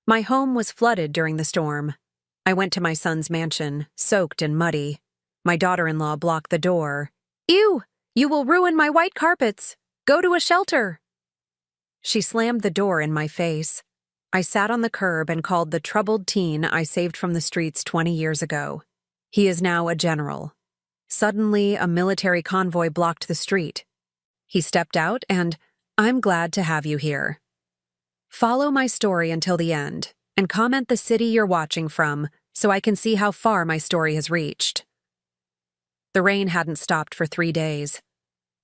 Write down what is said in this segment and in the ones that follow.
My home was flooded during the storm. I went to my son's mansion, soaked and muddy. My daughter-in-law blocked the door. "Ew! You will ruin my white carpets! Go to a shelter!" She slammed the door in my face. I sat on the curb and called the troubled teen I saved from the streets 20 years ago. He is now a general. Suddenly, a military convoy blocked the street. He stepped out and, "I'm glad to have you here." Follow my story until the end, and comment the city you're watching from so I can see how far my story has reached. The rain hadn't stopped for 3 days.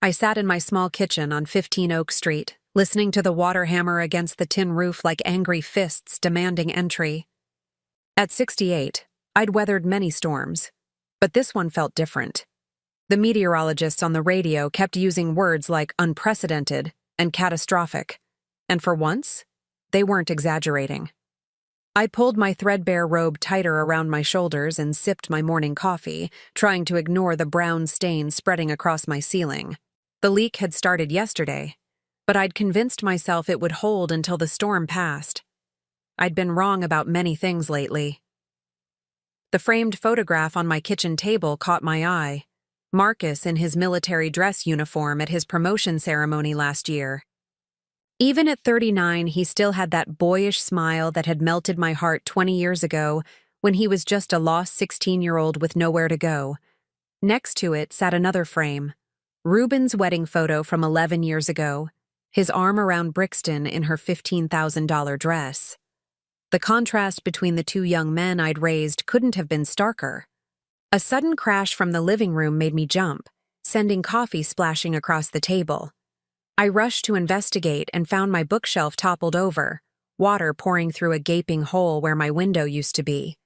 I sat in my small kitchen on 15 Oak Street, listening to the water hammer against the tin roof like angry fists demanding entry. At 68, I'd weathered many storms, but this one felt different. The meteorologists on the radio kept using words like unprecedented and catastrophic, and for once, they weren't exaggerating. I pulled my threadbare robe tighter around my shoulders and sipped my morning coffee, trying to ignore the brown stain spreading across my ceiling. The leak had started yesterday, but I'd convinced myself it would hold until the storm passed. I'd been wrong about many things lately. The framed photograph on my kitchen table caught my eye. Marcus in his military dress uniform at his promotion ceremony last year. Even at 39, he still had that boyish smile that had melted my heart 20 years ago when he was just a lost 16-year-old with nowhere to go. Next to it sat another frame, Ruben's wedding photo from 11 years ago, his arm around Brixton in her $15,000 dress. The contrast between the two young men I'd raised couldn't have been starker. A sudden crash from the living room made me jump, sending coffee splashing across the table. I rushed to investigate and found my bookshelf toppled over, water pouring through a gaping hole where my window used to be.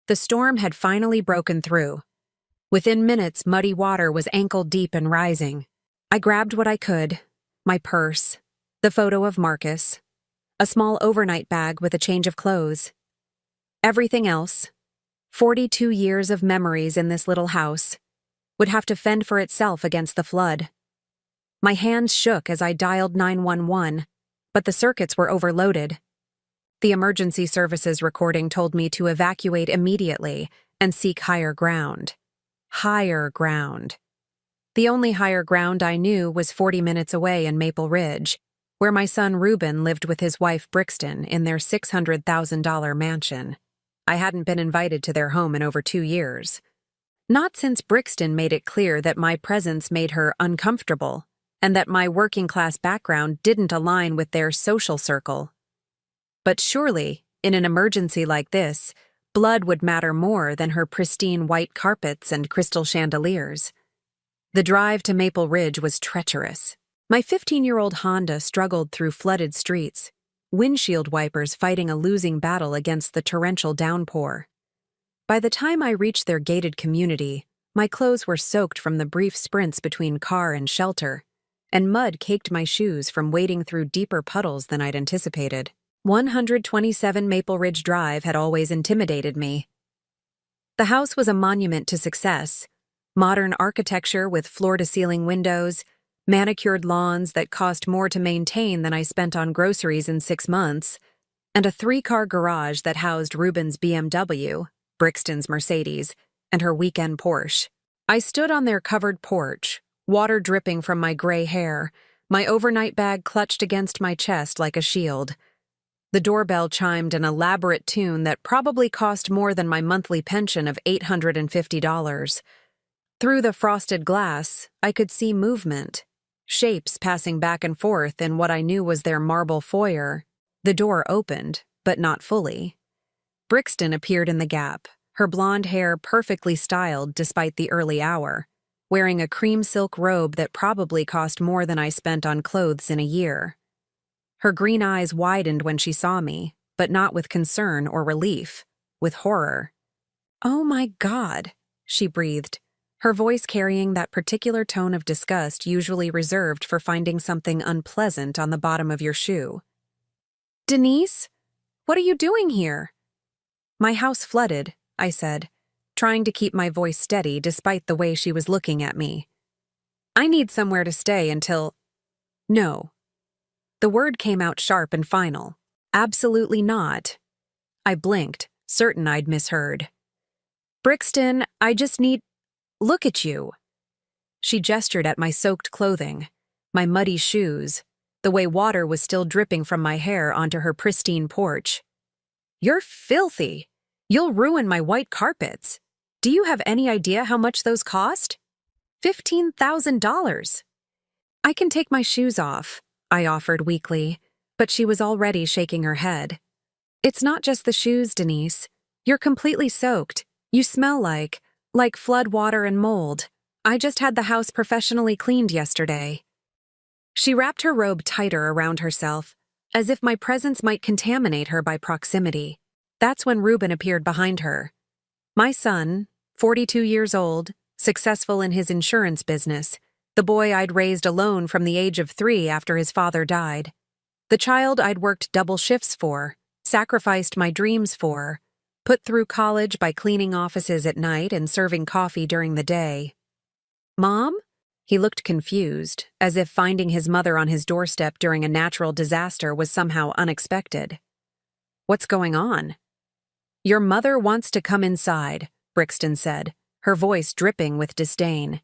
The storm had finally broken through. Within minutes, muddy water was ankle-deep and rising. I grabbed what I could, my purse, the photo of Marcus, a small overnight bag with a change of clothes. Everything else, 42 years of memories in this little house, would have to fend for itself against the flood. My hands shook as I dialed 911, but the circuits were overloaded. The emergency services recording told me to evacuate immediately and seek higher ground. Higher ground. The only higher ground I knew was 40 minutes away in Maple Ridge, where my son Reuben lived with his wife Brixton in their $600,000 mansion. I hadn't been invited to their home in over 2 years. Not since Brixton made it clear that my presence made her uncomfortable, and that my working-class background didn't align with their social circle. But surely, in an emergency like this, blood would matter more than her pristine white carpets and crystal chandeliers. The drive to Maple Ridge was treacherous. My 15-year-old Honda struggled through flooded streets, windshield wipers fighting a losing battle against the torrential downpour. By the time I reached their gated community, my clothes were soaked from the brief sprints between car and shelter, and mud caked my shoes from wading through deeper puddles than I'd anticipated. 127 Maple Ridge Drive had always intimidated me. The house was a monument to success, modern architecture with floor-to-ceiling windows, manicured lawns that cost more to maintain than I spent on groceries in 6 months, and a 3-car garage that housed Reuben's BMW, Brixton's Mercedes, and her weekend Porsche. I stood on their covered porch, water dripping from my gray hair, my overnight bag clutched against my chest like a shield. The doorbell chimed an elaborate tune that probably cost more than my monthly pension of $850. Through the frosted glass, I could see movement, shapes passing back and forth in what I knew was their marble foyer. The door opened, but not fully. Brixton appeared in the gap, her blonde hair perfectly styled despite the early hour, wearing a cream silk robe that probably cost more than I spent on clothes in a year. Her green eyes widened when she saw me, but not with concern or relief, with horror. "Oh my God," she breathed, her voice carrying that particular tone of disgust usually reserved for finding something unpleasant on the bottom of your shoe. "Denise, what are you doing here?" "My house flooded," I said, trying to keep my voice steady despite the way she was looking at me. "I need somewhere to stay until—" "No." The word came out sharp and final. "Absolutely not. I blinked, certain I'd misheard. Brixton, I just need… Look at you. She gestured at my soaked clothing, my muddy shoes, the way water was still dripping from my hair onto her pristine porch. You're filthy. You'll ruin my white carpets. Do you have any idea how much those cost? $15,000. I can take my shoes off, I offered weakly, but she was already shaking her head. It's not just the shoes, Denise. You're completely soaked. You smell like flood water and mold. I just had the house professionally cleaned yesterday. She wrapped her robe tighter around herself, as if my presence might contaminate her by proximity. That's when Reuben appeared behind her. My son, 42 years old, successful in his insurance business, the boy I'd raised alone from the age of 3 after his father died. The child I'd worked double shifts for, sacrificed my dreams for, put through college by cleaning offices at night and serving coffee during the day. Mom? He looked confused, as if finding his mother on his doorstep during a natural disaster was somehow unexpected. What's going on? Your mother wants to come inside, Brixton said, her voice dripping with disdain.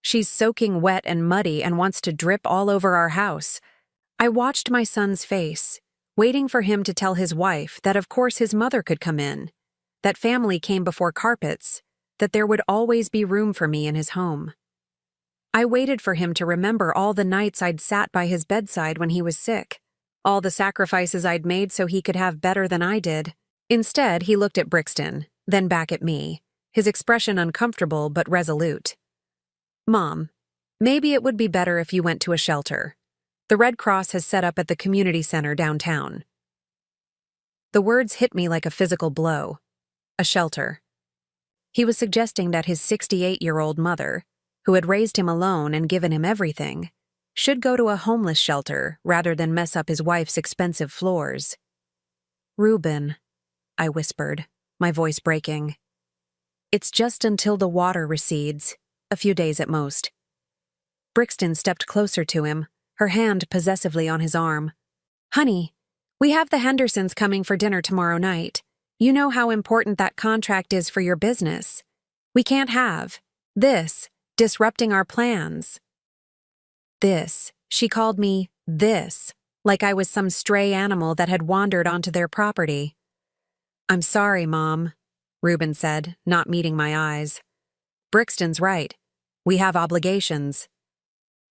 She's soaking wet and muddy and wants to drip all over our house. I watched my son's face, waiting for him to tell his wife that of course his mother could come in, that family came before carpets, that there would always be room for me in his home. I waited for him to remember all the nights I'd sat by his bedside when he was sick, all the sacrifices I'd made so he could have better than I did. Instead, he looked at Brixton, then back at me, his expression uncomfortable but resolute. Mom, maybe it would be better if you went to a shelter. The Red Cross has set up at the community center downtown. The words hit me like a physical blow. A shelter. He was suggesting that his 68-year-old mother, who had raised him alone and given him everything, should go to a homeless shelter rather than mess up his wife's expensive floors. Reuben, I whispered, my voice breaking. It's just until the water recedes, a few days at most. Brixton stepped closer to him, her hand possessively on his arm. Honey, we have the Hendersons coming for dinner tomorrow night. You know how important that contract is for your business. We can't have this disrupting our plans. This, she called me this, like I was some stray animal that had wandered onto their property. I'm sorry, Mom, Reuben said, not meeting my eyes. Brixton's right. We have obligations.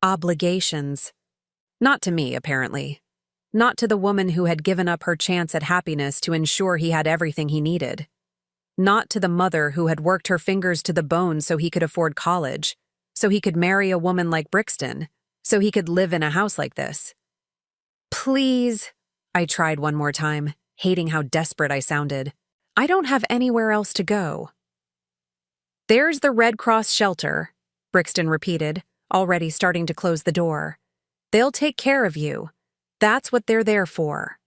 Obligations. Not to me, apparently. Not to the woman who had given up her chance at happiness to ensure he had everything he needed. Not to the mother who had worked her fingers to the bone so he could afford college, so he could marry a woman like Brixton, so he could live in a house like this. Please, I tried one more time, hating how desperate I sounded. I don't have anywhere else to go. There's the Red Cross shelter, Brixton repeated, already starting to close the door. They'll take care of you. That's what they're there for.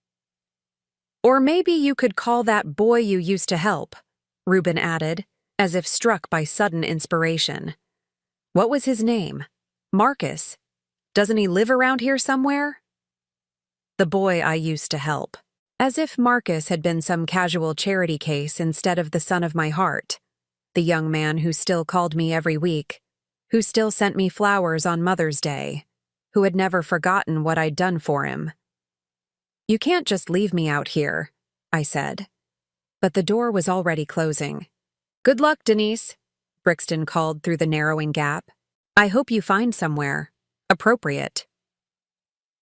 Or maybe you could call that boy you used to help, Reuben added, as if struck by sudden inspiration. What was his name? Marcus. Doesn't he live around here somewhere? The boy I used to help. As if Marcus had been some casual charity case instead of the son of my heart, the young man who still called me every week, who still sent me flowers on Mother's Day, who had never forgotten what I'd done for him. You can't just leave me out here, I said. But the door was already closing. Good luck, Denise, Brixton called through the narrowing gap. I hope you find somewhere appropriate.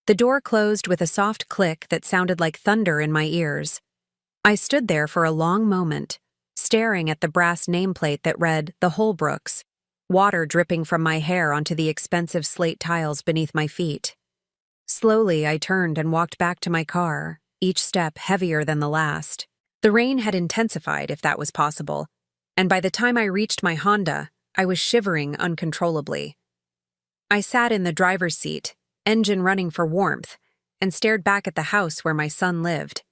The door closed with a soft click that sounded like thunder in my ears. I stood there for a long moment, staring at the brass nameplate that read The Holbrooks, water dripping from my hair onto the expensive slate tiles beneath my feet. Slowly, I turned and walked back to my car, each step heavier than the last. The rain had intensified, if that was possible, and by the time I reached my Honda, I was shivering uncontrollably. I sat in the driver's seat, engine running for warmth, and stared back at the house where my son lived.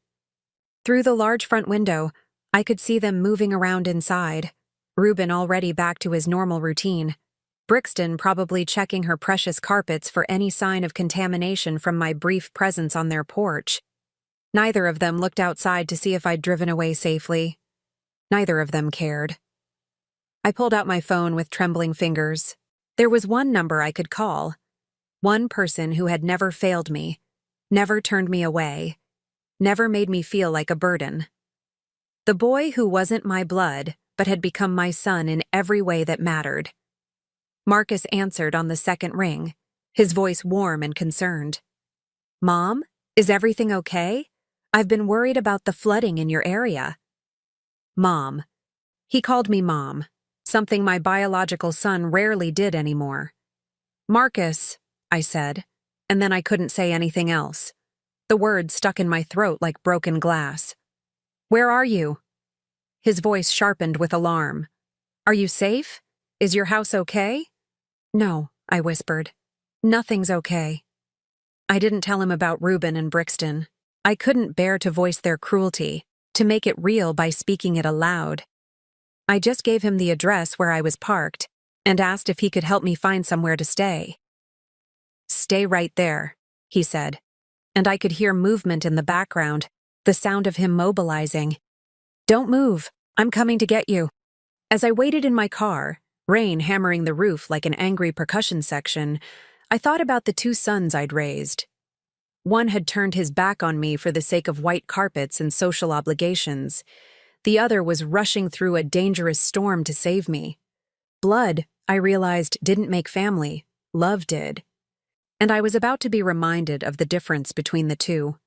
Through the large front window, I could see them moving around inside, Reuben already back to his normal routine, Brixton probably checking her precious carpets for any sign of contamination from my brief presence on their porch. Neither of them looked outside to see if I'd driven away safely. Neither of them cared. I pulled out my phone with trembling fingers. There was one number I could call. One person who had never failed me, never turned me away, never made me feel like a burden. The boy who wasn't my blood, but had become my son in every way that mattered. Marcus answered on the second ring, his voice warm and concerned. "Mom, is everything okay? I've been worried about the flooding in your area." Mom. He called me Mom, something my biological son rarely did anymore. "Marcus," I said, and then I couldn't say anything else. The words stuck in my throat like broken glass. "Where are you?" His voice sharpened with alarm. "Are you safe? Is your house okay?" "No," I whispered. "Nothing's okay." I didn't tell him about Reuben and Brixton. I couldn't bear to voice their cruelty, to make it real by speaking it aloud. I just gave him the address where I was parked and asked if he could help me find somewhere to stay. "Stay right there," he said, and I could hear movement in the background, the sound of him mobilizing. "Don't move, I'm coming to get you." As I waited in my car, rain hammering the roof like an angry percussion section, I thought about the two sons I'd raised. One had turned his back on me for the sake of white carpets and social obligations. The other was rushing through a dangerous storm to save me. Blood, I realized, didn't make family, love did. And I was about to be reminded of the difference between the two.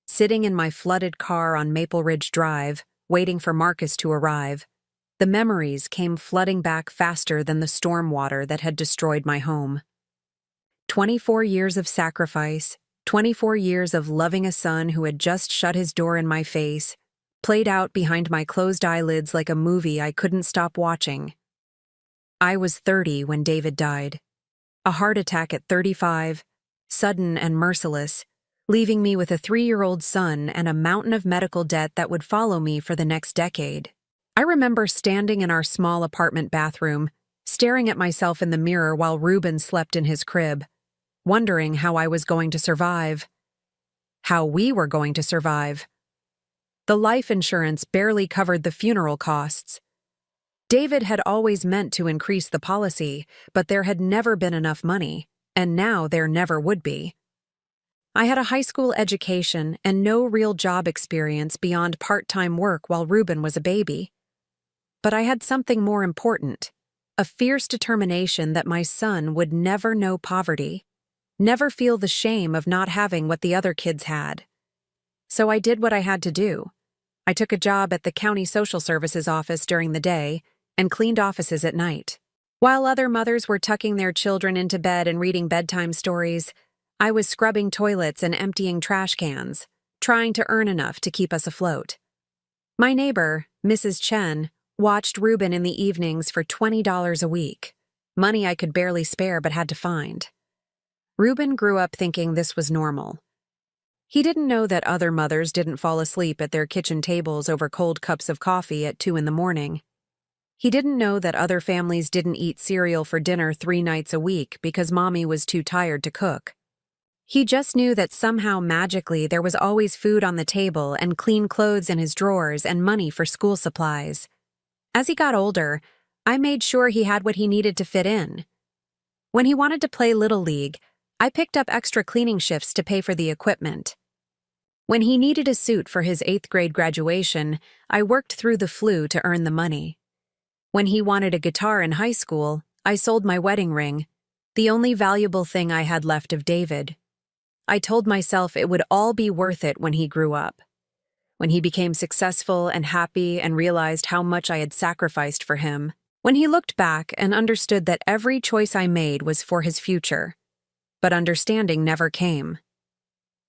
Sitting in my flooded car on Maple Ridge Drive, waiting for Marcus to arrive, the memories came flooding back faster than the storm water that had destroyed my home. 24 years of sacrifice, 24 years of loving a son who had just shut his door in my face, played out behind my closed eyelids like a movie I couldn't stop watching. I was 30 when David died. A heart attack at 35, sudden and merciless, leaving me with a 3-year-old son and a mountain of medical debt that would follow me for the next decade. I remember standing in our small apartment bathroom, staring at myself in the mirror while Reuben slept in his crib, wondering how I was going to survive. How we were going to survive. The life insurance barely covered the funeral costs. David had always meant to increase the policy, but there had never been enough money, and now there never would be. I had a high school education and no real job experience beyond part-time work while Reuben was a baby. But I had something more important, a fierce determination that my son would never know poverty, never feel the shame of not having what the other kids had. So I did what I had to do. I took a job at the county social services office during the day and cleaned offices at night. While other mothers were tucking their children into bed and reading bedtime stories, I was scrubbing toilets and emptying trash cans, trying to earn enough to keep us afloat. My neighbor, Mrs. Chen, watched Reuben in the evenings for $20 a week, money I could barely spare but had to find. Reuben grew up thinking this was normal. He didn't know that other mothers didn't fall asleep at their kitchen tables over cold cups of coffee at 2 a.m. He didn't know that other families didn't eat cereal for dinner 3 nights a week because mommy was too tired to cook. He just knew that somehow magically there was always food on the table and clean clothes in his drawers and money for school supplies. As he got older, I made sure he had what he needed to fit in. When he wanted to play Little League, I picked up extra cleaning shifts to pay for the equipment. When he needed a suit for his 8th grade graduation, I worked through the flu to earn the money. When he wanted a guitar in high school, I sold my wedding ring, the only valuable thing I had left of David. I told myself it would all be worth it when he grew up. When he became successful and happy and realized how much I had sacrificed for him. When he looked back and understood that every choice I made was for his future. But understanding never came.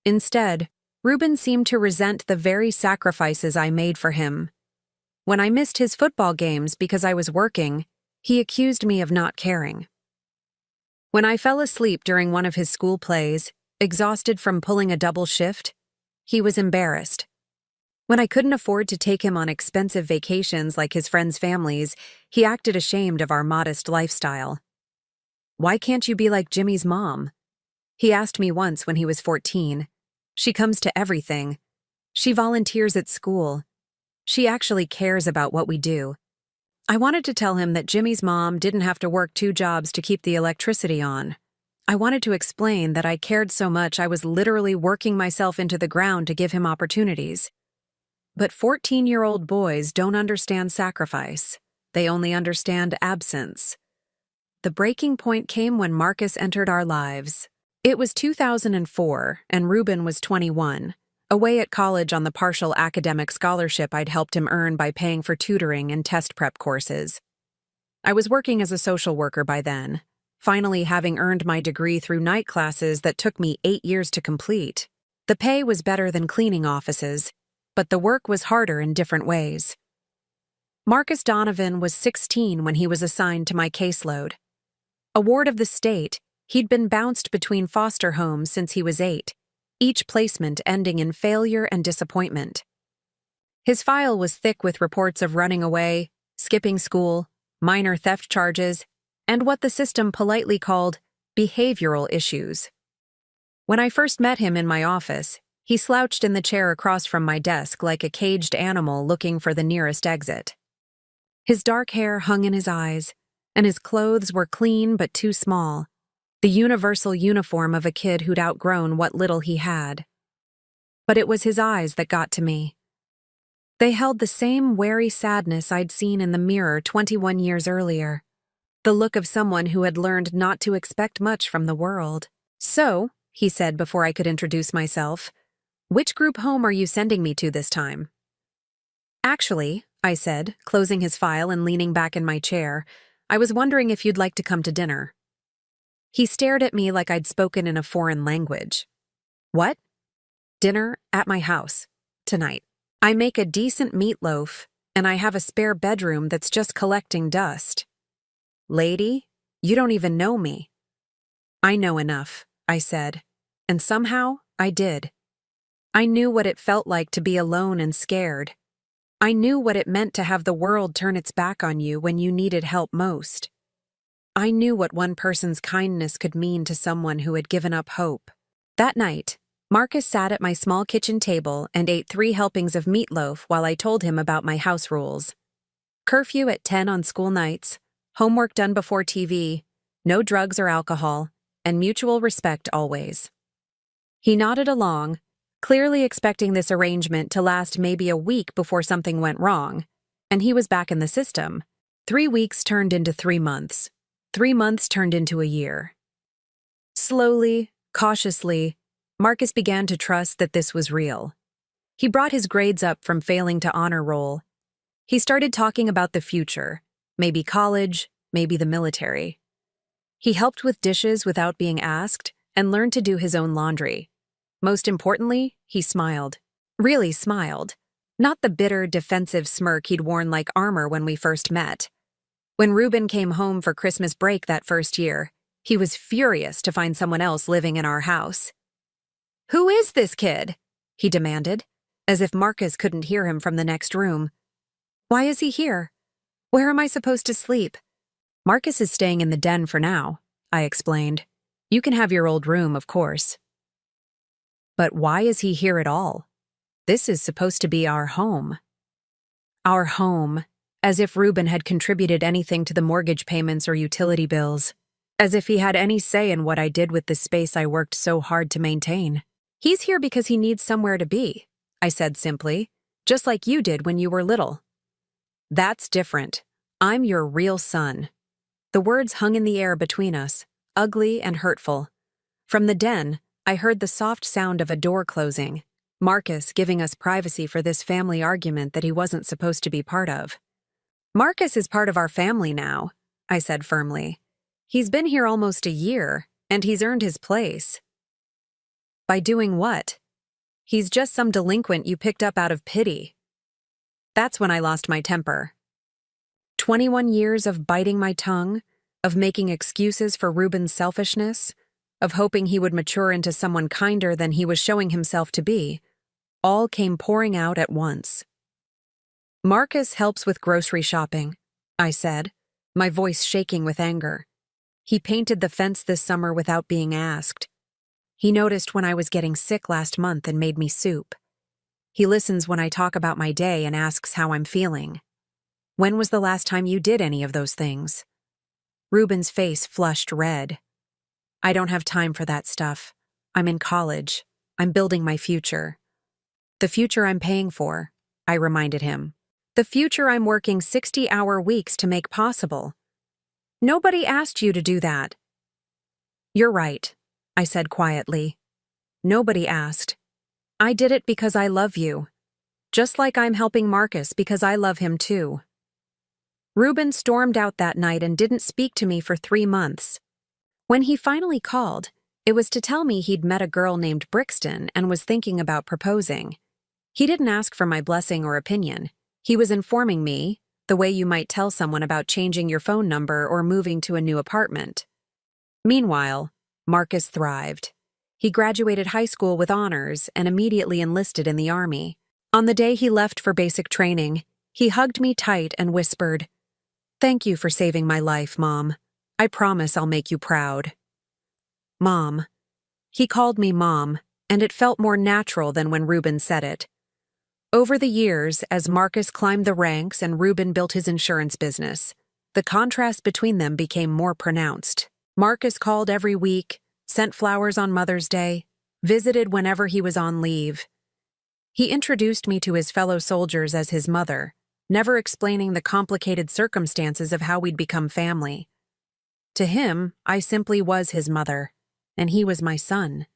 Instead, Reuben seemed to resent the very sacrifices I made for him. When I missed his football games because I was working, he accused me of not caring. When I fell asleep during one of his school plays, exhausted from pulling a double shift, he was embarrassed. When I couldn't afford to take him on expensive vacations like his friends' families, he acted ashamed of our modest lifestyle. "Why can't you be like Jimmy's mom?" He asked me once when he was 14. "She comes to everything. She volunteers at school. She actually cares about what we do. I wanted to tell him that Jimmy's mom didn't have to work 2 jobs to keep the electricity on. I wanted to explain that I cared so much I was literally working myself into the ground to give him opportunities. But 14-year-old boys don't understand sacrifice. They only understand absence. The breaking point came when Marcus entered our lives. It was 2004, and Ruben was 21, away at college on the partial academic scholarship I'd helped him earn by paying for tutoring and test prep courses. I was working as a social worker by then, finally having earned my degree through night classes that took me 8 years to complete. The pay was better than cleaning offices, but the work was harder in different ways. Marcus Donovan was 16 when he was assigned to my caseload. A ward of the state, he'd been bounced between foster homes since he was 8, each placement ending in failure and disappointment. His file was thick with reports of running away, skipping school, minor theft charges, and what the system politely called behavioral issues. When I first met him in my office, he slouched in the chair across from my desk like a caged animal looking for the nearest exit. His dark hair hung in his eyes, and his clothes were clean but too small, the universal uniform of a kid who'd outgrown what little he had. But it was his eyes that got to me. They held the same wary sadness I'd seen in the mirror 21 years earlier, the look of someone who had learned not to expect much from the world. "So," he said before I could introduce myself, "which group home are you sending me to this time?" "Actually," I said, closing his file and leaning back in my chair, "I was wondering if you'd like to come to dinner." He stared at me like I'd spoken in a foreign language. "What?" "Dinner at my house. Tonight. I make a decent meatloaf, and I have a spare bedroom that's just collecting dust." "Lady, you don't even know me." "I know enough," I said, and somehow I did. I knew what it felt like to be alone and scared. I knew what it meant to have the world turn its back on you when you needed help most. I knew what one person's kindness could mean to someone who had given up hope. That night, Marcus sat at my small kitchen table and ate 3 helpings of meatloaf while I told him about my house rules. Curfew at 10 on school nights, homework done before TV, no drugs or alcohol, and mutual respect always. He nodded along, clearly expecting this arrangement to last maybe a week before something went wrong, and he was back in the system. 3 weeks turned into 3 months. 3 months turned into a year. Slowly, cautiously, Marcus began to trust that this was real. He brought his grades up from failing to honor roll. He started talking about the future, maybe college, maybe the military. He helped with dishes without being asked and learned to do his own laundry. Most importantly, he smiled. Really smiled. Not the bitter, defensive smirk he'd worn like armor when we first met. When Ruben came home for Christmas break that first year, he was furious to find someone else living in our house. "Who is this kid?" he demanded, as if Marcus couldn't hear him from the next room. "Why is he here? Where am I supposed to sleep?" "Marcus is staying in the den for now," I explained. "You can have your old room, of course." "But why is he here at all? This is supposed to be our home." Our home, as if Ruben had contributed anything to the mortgage payments or utility bills. As if he had any say in what I did with the space I worked so hard to maintain. "He's here because he needs somewhere to be," I said simply, "just like you did when you were little." "That's different. I'm your real son." The words hung in the air between us, ugly and hurtful. From the den, I heard the soft sound of a door closing, Marcus giving us privacy for this family argument that he wasn't supposed to be part of. "Marcus is part of our family now," I said firmly. "He's been here almost a year, and he's earned his place." "By doing what?" "He's just some delinquent you picked up out of pity." That's when I lost my temper. 21 years of biting my tongue, of making excuses for Ruben's selfishness, of hoping he would mature into someone kinder than he was showing himself to be, all came pouring out at once. "Marcus helps with grocery shopping," I said, my voice shaking with anger. "He painted the fence this summer without being asked. He noticed when I was getting sick last month and made me soup. He listens when I talk about my day and asks how I'm feeling. When was the last time you did any of those things? Ruben's face flushed red. I don't have time for that stuff. I'm in college. I'm building my future. The future I'm paying for, I reminded him. The future I'm working 60-hour weeks to make possible. Nobody asked you to do that. You're right, I said quietly. Nobody asked. I did it because I love you. Just like I'm helping Marcus because I love him too. Ruben stormed out that night and didn't speak to me for 3 months. When he finally called, it was to tell me he'd met a girl named Brixton and was thinking about proposing. He didn't ask for my blessing or opinion. He was informing me, the way you might tell someone about changing your phone number or moving to a new apartment. Meanwhile, Marcus thrived. He graduated high school with honors and immediately enlisted in the Army. On the day he left for basic training, he hugged me tight and whispered, "Thank you for saving my life, Mom. I promise I'll make you proud." Mom. He called me Mom, and it felt more natural than when Ruben said it. Over the years, as Marcus climbed the ranks and Ruben built his insurance business, the contrast between them became more pronounced. Marcus called every week, sent flowers on Mother's Day, visited whenever he was on leave. He introduced me to his fellow soldiers as his mother, never explaining the complicated circumstances of how we'd become family. To him, I simply was his mother, and he was my son.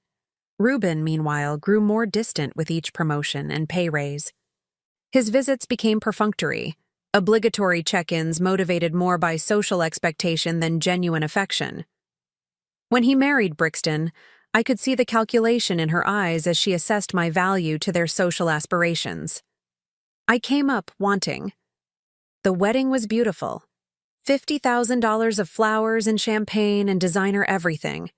Ruben, meanwhile, grew more distant with each promotion and pay raise. His visits became perfunctory, obligatory check-ins motivated more by social expectation than genuine affection. When he married Brixton, I could see the calculation in her eyes as she assessed my value to their social aspirations. I came up wanting. The wedding was beautiful. $50,000 of flowers and champagne and designer everything.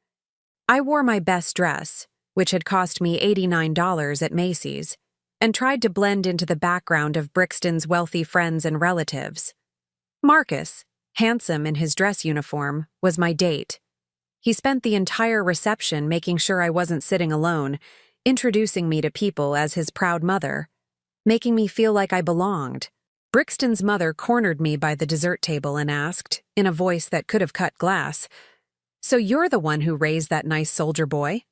I wore my best dress, which had cost me $89 at Macy's, and tried to blend into the background of Brixton's wealthy friends and relatives. Marcus, handsome in his dress uniform, was my date. He spent the entire reception making sure I wasn't sitting alone, introducing me to people as his proud mother, making me feel like I belonged. Brixton's mother cornered me by the dessert table and asked, in a voice that could have cut glass, "So you're the one who raised that nice soldier boy?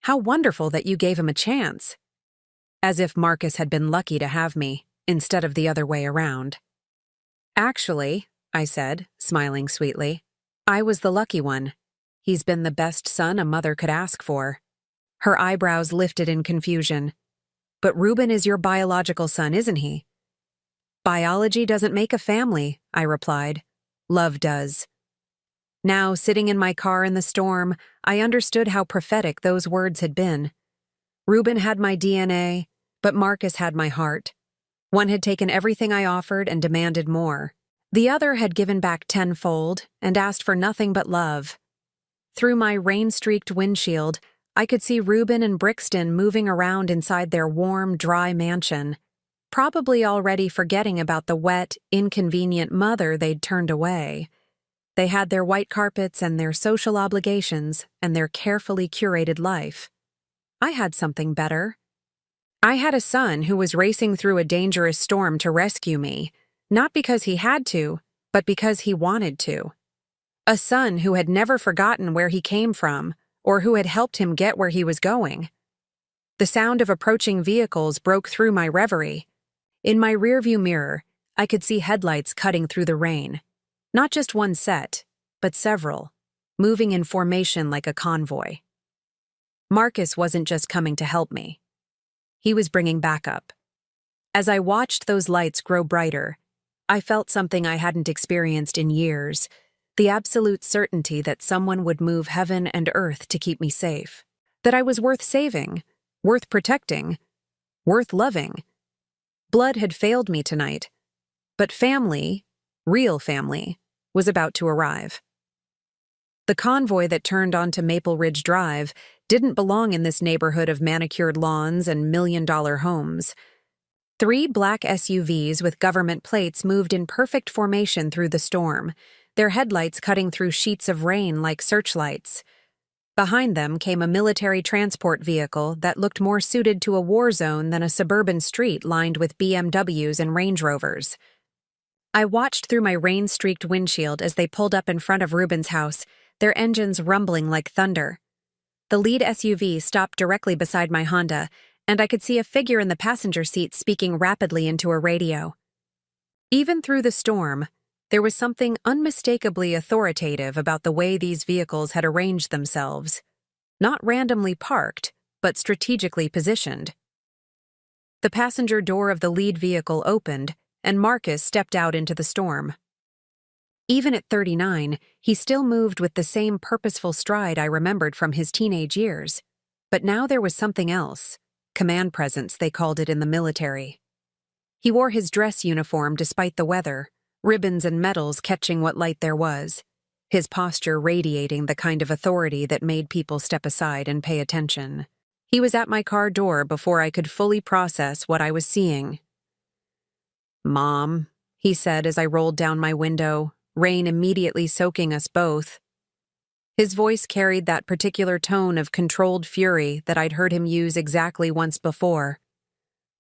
How wonderful that you gave him a chance." As if Marcus had been lucky to have me, instead of the other way around. "Actually," I said, smiling sweetly, "I was the lucky one. He's been the best son a mother could ask for." Her eyebrows lifted in confusion. "But Ruben is your biological son, isn't he?" "Biology doesn't make a family," I replied. "Love does." Now, sitting in my car in the storm, I understood how prophetic those words had been. Ruben had my DNA, but Marcus had my heart. One had taken everything I offered and demanded more. The other had given back tenfold and asked for nothing but love. Through my rain-streaked windshield, I could see Ruben and Brixton moving around inside their warm, dry mansion, probably already forgetting about the wet, inconvenient mother they'd turned away. They had their white carpets and their social obligations and their carefully curated life. I had something better. I had a son who was racing through a dangerous storm to rescue me, not because he had to, but because he wanted to. A son who had never forgotten where he came from or who had helped him get where he was going. The sound of approaching vehicles broke through my reverie. In my rearview mirror, I could see headlights cutting through the rain. Not just one set, but several, moving in formation like a convoy. Marcus wasn't just coming to help me. He was bringing backup. As I watched those lights grow brighter, I felt something I hadn't experienced in years, the absolute certainty that someone would move heaven and earth to keep me safe, that I was worth saving, worth protecting, worth loving. Blood had failed me tonight, but family, real family, was about to arrive. The convoy that turned onto Maple Ridge Drive didn't belong in this neighborhood of manicured lawns and million-dollar homes. 3 black SUVs with government plates moved in perfect formation through the storm, their headlights cutting through sheets of rain like searchlights. Behind them came a military transport vehicle that looked more suited to a war zone than a suburban street lined with BMWs and Range Rovers. I watched through my rain-streaked windshield as they pulled up in front of Ruben's house, their engines rumbling like thunder. The lead SUV stopped directly beside my Honda, and I could see a figure in the passenger seat speaking rapidly into a radio. Even through the storm, there was something unmistakably authoritative about the way these vehicles had arranged themselves, not randomly parked, but strategically positioned. The passenger door of the lead vehicle opened, and Marcus stepped out into the storm. Even at 39, he still moved with the same purposeful stride I remembered from his teenage years. But now there was something else. Command presence, they called it in the military. He wore his dress uniform despite the weather, ribbons and medals catching what light there was, his posture radiating the kind of authority that made people step aside and pay attention. He was at my car door before I could fully process what I was seeing. "Mom," he said as I rolled down my window, rain immediately soaking us both. His voice carried that particular tone of controlled fury that I'd heard him use exactly once before,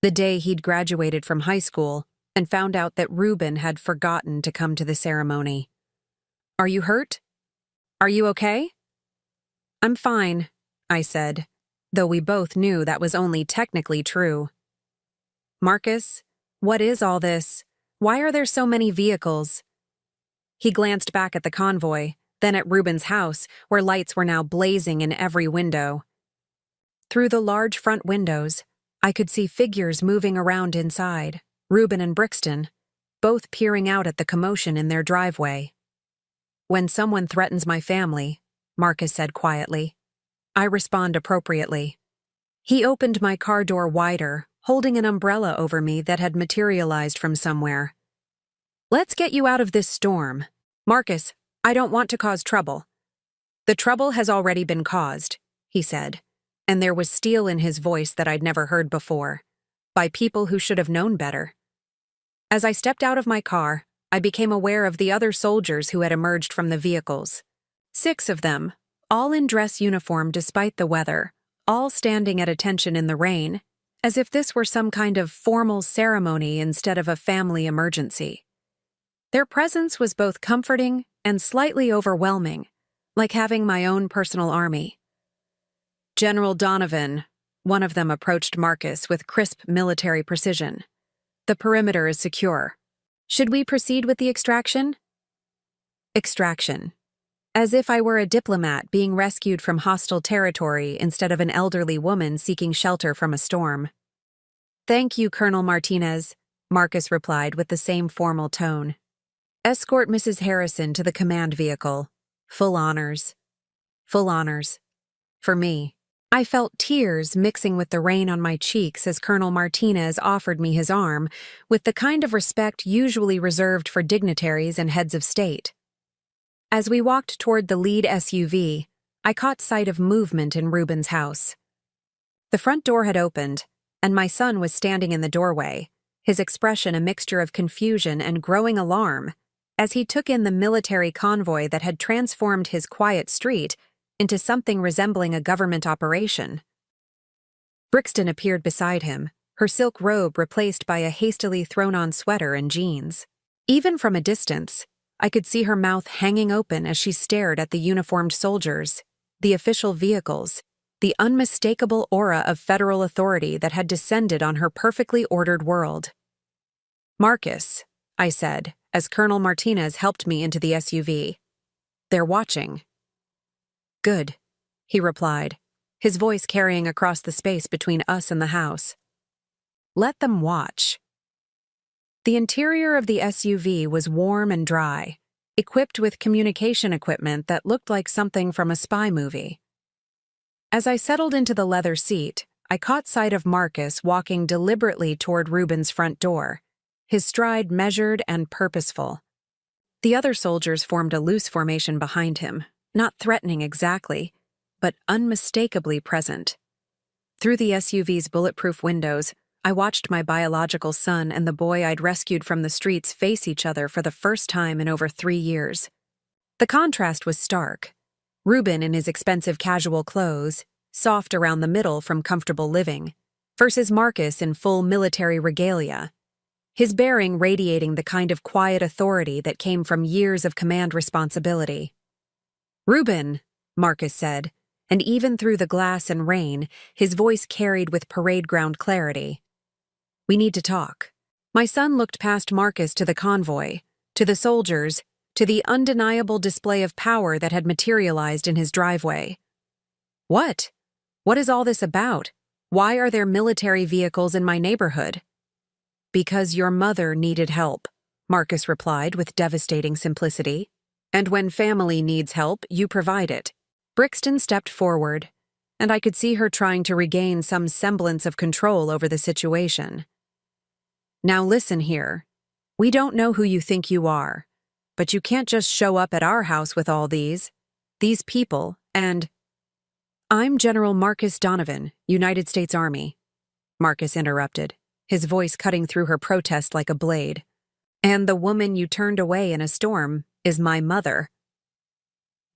the day he'd graduated from high school and found out that Ruben had forgotten to come to the ceremony. "Are you hurt? Are you okay?" "I'm fine," I said, though we both knew that was only technically true. "Marcus, what is all this? Why are there so many vehicles?" He glanced back at the convoy, then at Ruben's house, where lights were now blazing in every window. Through the large front windows, I could see figures moving around inside, Ruben and Brixton, both peering out at the commotion in their driveway. "When someone threatens my family," Marcus said quietly, "I respond appropriately." He opened my car door wider, holding an umbrella over me that had materialized from somewhere. "Let's get you out of this storm. Marcus, I don't want to cause trouble." "The trouble has already been caused," he said, and there was steel in his voice that I'd never heard before, by people who should have known better. As I stepped out of my car, I became aware of the other soldiers who had emerged from the vehicles. 6 of them, all in dress uniform despite the weather, all standing at attention in the rain, as if this were some kind of formal ceremony instead of a family emergency. Their presence was both comforting and slightly overwhelming, like having my own personal army. "General Donovan," one of them approached Marcus with crisp military precision. "The perimeter is secure. Should we proceed with the extraction?" Extraction. As if I were a diplomat being rescued from hostile territory instead of an elderly woman seeking shelter from a storm. "Thank you, Colonel Martinez," Marcus replied with the same formal tone. "Escort Mrs. Harrison to the command vehicle. Full honors." Full honors. For me. I felt tears mixing with the rain on my cheeks as Colonel Martinez offered me his arm, with the kind of respect usually reserved for dignitaries and heads of state. As we walked toward the lead SUV, I caught sight of movement in Ruben's house. The front door had opened, and my son was standing in the doorway, his expression a mixture of confusion and growing alarm, as he took in the military convoy that had transformed his quiet street into something resembling a government operation. Brixton appeared beside him, her silk robe replaced by a hastily thrown-on sweater and jeans. Even from a distance, I could see her mouth hanging open as she stared at the uniformed soldiers, the official vehicles, the unmistakable aura of federal authority that had descended on her perfectly ordered world. "Marcus," I said, as Colonel Martinez helped me into the SUV. "They're watching." "Good," he replied, his voice carrying across the space between us and the house. "Let them watch." The interior of the SUV was warm and dry, equipped with communication equipment that looked like something from a spy movie. As I settled into the leather seat, I caught sight of Marcus walking deliberately toward Ruben's front door, his stride measured and purposeful. The other soldiers formed a loose formation behind him, not threatening exactly, but unmistakably present. Through the SUV's bulletproof windows, I watched my biological son and the boy I'd rescued from the streets face each other for the first time in over 3 years. The contrast was stark. Reuben in his expensive casual clothes, soft around the middle from comfortable living, versus Marcus in full military regalia, his bearing radiating the kind of quiet authority that came from years of command responsibility. "Reuben," Marcus said, and even through the glass and rain, his voice carried with parade ground clarity. "We need to talk." My son looked past Marcus to the convoy, to the soldiers, to the undeniable display of power that had materialized in his driveway. "What? What is all this about? Why are there military vehicles in my neighborhood?" "Because your mother needed help," Marcus replied with devastating simplicity. "And when family needs help, you provide it." Brixton stepped forward, and I could see her trying to regain some semblance of control over the situation. "Now listen here. We don't know who you think you are, but you can't just show up at our house with all these people, and—" "I'm General Marcus Donovan, United States Army," Marcus interrupted, his voice cutting through her protest like a blade. "And the woman you turned away in a storm is my mother."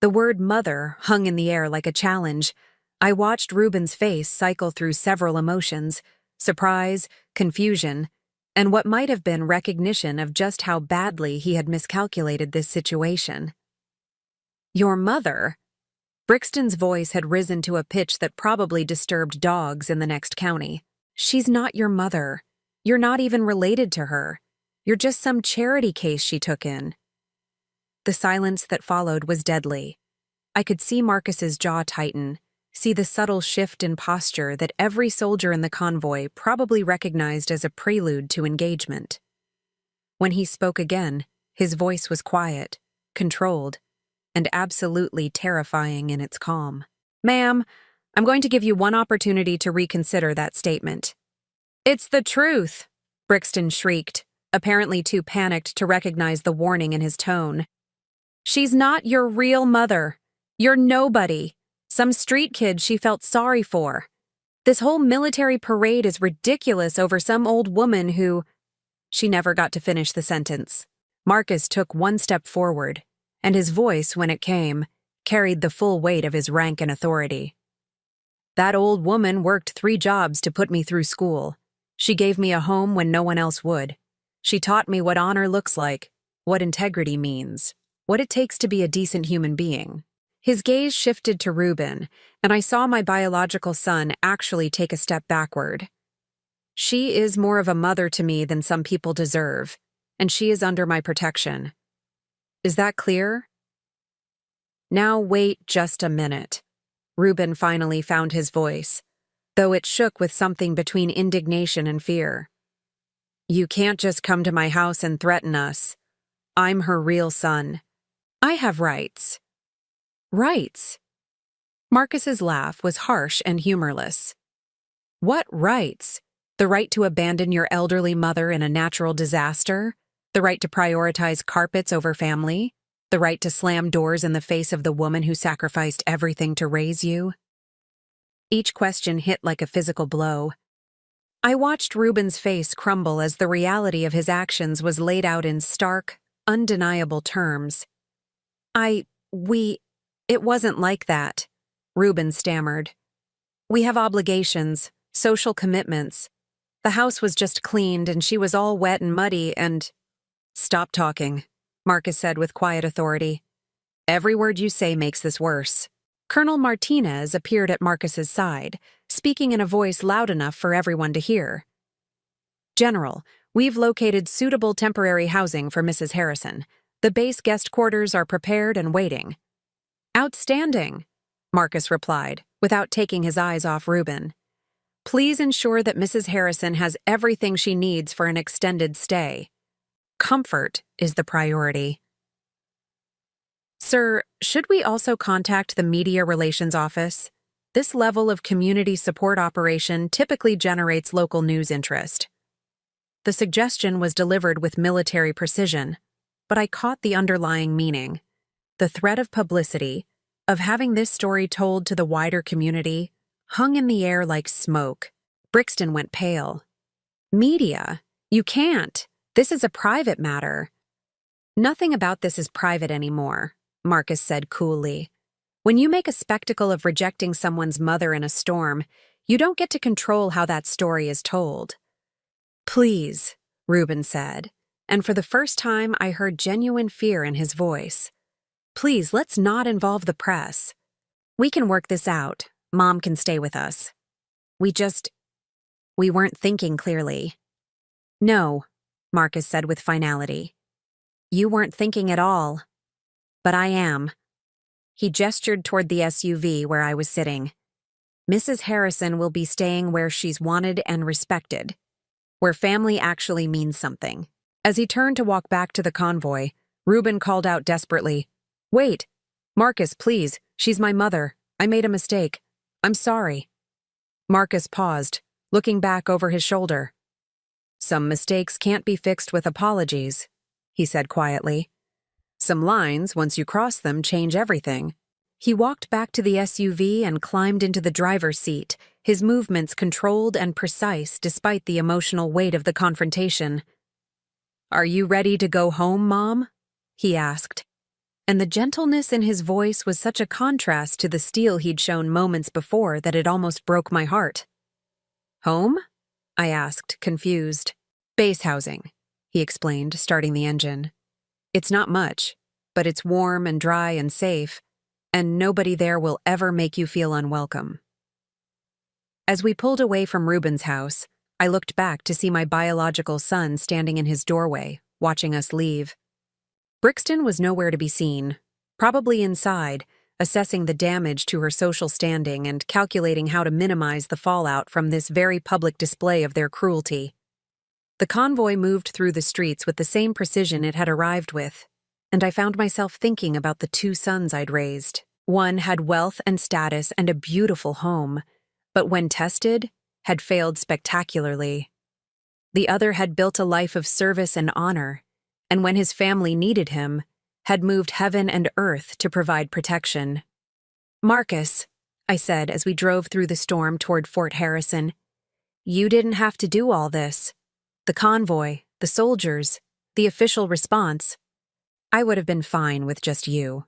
The word mother hung in the air like a challenge. I watched Reuben's face cycle through several emotions: surprise, confusion, and what might have been recognition of just how badly he had miscalculated this situation. "Your mother?" Brixton's voice had risen to a pitch that probably disturbed dogs in the next county. "She's not your mother. You're not even related to her. You're just some charity case she took in." The silence that followed was deadly. I could see Marcus's jaw tighten, see the subtle shift in posture that every soldier in the convoy probably recognized as a prelude to engagement. When he spoke again, his voice was quiet, controlled, and absolutely terrifying in its calm. "Ma'am, I'm going to give you one opportunity to reconsider that statement." "It's the truth," Brixton shrieked, apparently too panicked to recognize the warning in his tone. "She's not your real mother. You're nobody. Some street kid she felt sorry for. This whole military parade is ridiculous over some old woman who—" She never got to finish the sentence. Marcus took one step forward, and his voice, when it came, carried the full weight of his rank and authority. "That old woman worked 3 jobs to put me through school. She gave me a home when no one else would. She taught me what honor looks like, what integrity means, what it takes to be a decent human being." His gaze shifted to Reuben, and I saw my biological son actually take a step backward. "She is more of a mother to me than some people deserve, and she is under my protection. Is that clear?" "Now wait just a minute." Reuben finally found his voice, though it shook with something between indignation and fear. "You can't just come to my house and threaten us. I'm her real son. I have rights." "Rights?" Marcus's laugh was harsh and humorless. "What rights? The right to abandon your elderly mother in a natural disaster? The right to prioritize carpets over family? The right to slam doors in the face of the woman who sacrificed everything to raise you?" Each question hit like a physical blow. I watched Reuben's face crumble as the reality of his actions was laid out in stark, undeniable terms. It wasn't like that," Reuben stammered. "We have obligations, social commitments. The house was just cleaned and she was all wet and muddy and—" "Stop talking," Marcus said with quiet authority. "Every word you say makes this worse." Colonel Martinez appeared at Marcus's side, speaking in a voice loud enough for everyone to hear. "General, we've located suitable temporary housing for Mrs. Harrison. The base guest quarters are prepared and waiting." "Outstanding," Marcus replied, without taking his eyes off Reuben. "Please ensure that Mrs. Harrison has everything she needs for an extended stay. Comfort is the priority." "Sir, should we also contact the Media Relations Office? This level of community support operation typically generates local news interest." The suggestion was delivered with military precision, but I caught the underlying meaning. The threat of publicity, of having this story told to the wider community, hung in the air like smoke. Brixton went pale. "Media? You can't. This is a private matter." "Nothing about this is private anymore," Marcus said coolly. When you make a spectacle of rejecting someone's mother in a storm, you don't get to control how that story is told. Please, Reuben said, and for the first time I heard genuine fear in his voice. Please, let's not involve the press. We can work this out. Mom can stay with us. We weren't thinking clearly. No, Marcus said with finality. You weren't thinking at all. But I am. He gestured toward the SUV where I was sitting. Mrs. Harrison will be staying where she's wanted and respected, where family actually means something. As he turned to walk back to the convoy, Reuben called out desperately, Wait! Marcus, please, she's my mother. I made a mistake. I'm sorry. Marcus paused, looking back over his shoulder. Some mistakes can't be fixed with apologies, he said quietly. Some lines, once you cross them, change everything. He walked back to the SUV and climbed into the driver's seat, his movements controlled and precise despite the emotional weight of the confrontation. Are you ready to go home, Mom? He asked. And the gentleness in his voice was such a contrast to the steel he'd shown moments before that it almost broke my heart. Home? I asked, confused. Base housing, he explained, starting the engine. It's not much, but it's warm and dry and safe, and nobody there will ever make you feel unwelcome. As we pulled away from Reuben's house, I looked back to see my biological son standing in his doorway, watching us leave. Brixton was nowhere to be seen, probably inside, assessing the damage to her social standing and calculating how to minimize the fallout from this very public display of their cruelty. The convoy moved through the streets with the same precision it had arrived with, and I found myself thinking about the two sons I'd raised. One had wealth and status and a beautiful home, but when tested, had failed spectacularly. The other had built a life of service and honor, and when his family needed him, had moved heaven and earth to provide protection. Marcus, I said as we drove through the storm toward Fort Harrison, you didn't have to do all this. The convoy, the soldiers, the official response. I would have been fine with just you.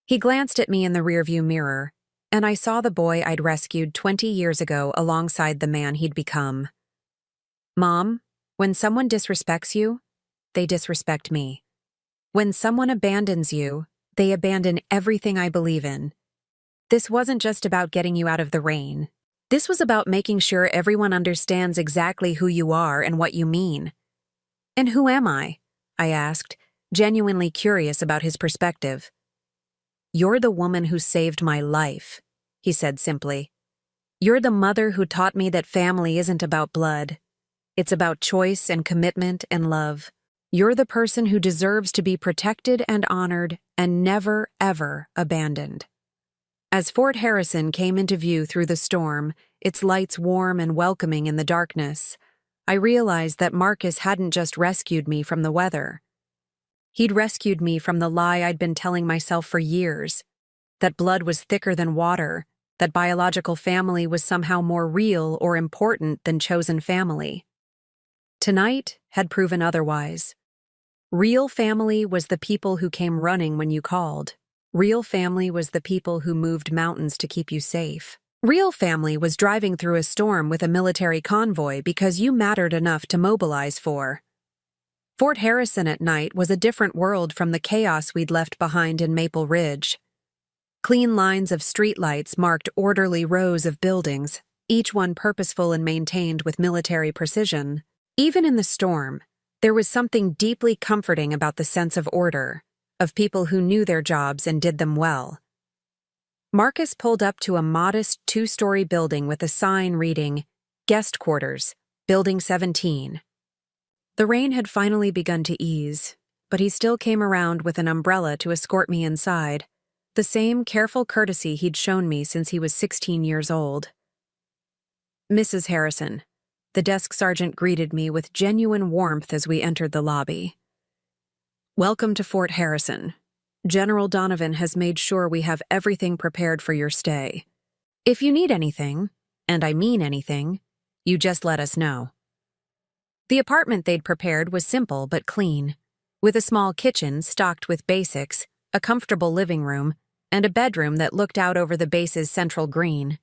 He glanced at me in the rearview mirror, and I saw the boy I'd rescued 20 years ago alongside the man he'd become. Mom, when someone disrespects you, they disrespect me. When someone abandons you, they abandon everything I believe in. This wasn't just about getting you out of the rain. This was about making sure everyone understands exactly who you are and what you mean. And who am I? I asked, genuinely curious about his perspective. You're the woman who saved my life, he said simply. You're the mother who taught me that family isn't about blood. It's about choice and commitment and love. You're the person who deserves to be protected and honored and never, ever abandoned. As Fort Harrison came into view through the storm, its lights warm and welcoming in the darkness, I realized that Marcus hadn't just rescued me from the weather. He'd rescued me from the lie I'd been telling myself for years, that blood was thicker than water, that biological family was somehow more real or important than chosen family. Tonight had proven otherwise. Real family was the people who came running when you called. Real family was the people who moved mountains to keep you safe. Real family was driving through a storm with a military convoy because you mattered enough to mobilize for. Fort Harrison at night was a different world from the chaos we'd left behind in Maple Ridge. Clean lines of streetlights marked orderly rows of buildings, each one purposeful and maintained with military precision. Even in the storm, there was something deeply comforting about the sense of order, of people who knew their jobs and did them well. Marcus pulled up to a modest 2-story building with a sign reading, Guest Quarters, Building 17. The rain had finally begun to ease, but he still came around with an umbrella to escort me inside, the same careful courtesy he'd shown me since he was 16 years old. Mrs. Harrison, the desk sergeant greeted me with genuine warmth as we entered the lobby. Welcome to Fort Harrison. General Donovan has made sure we have everything prepared for your stay. If you need anything, and I mean anything, you just let us know. The apartment they'd prepared was simple but clean, with a small kitchen stocked with basics, a comfortable living room, and a bedroom that looked out over the base's central green.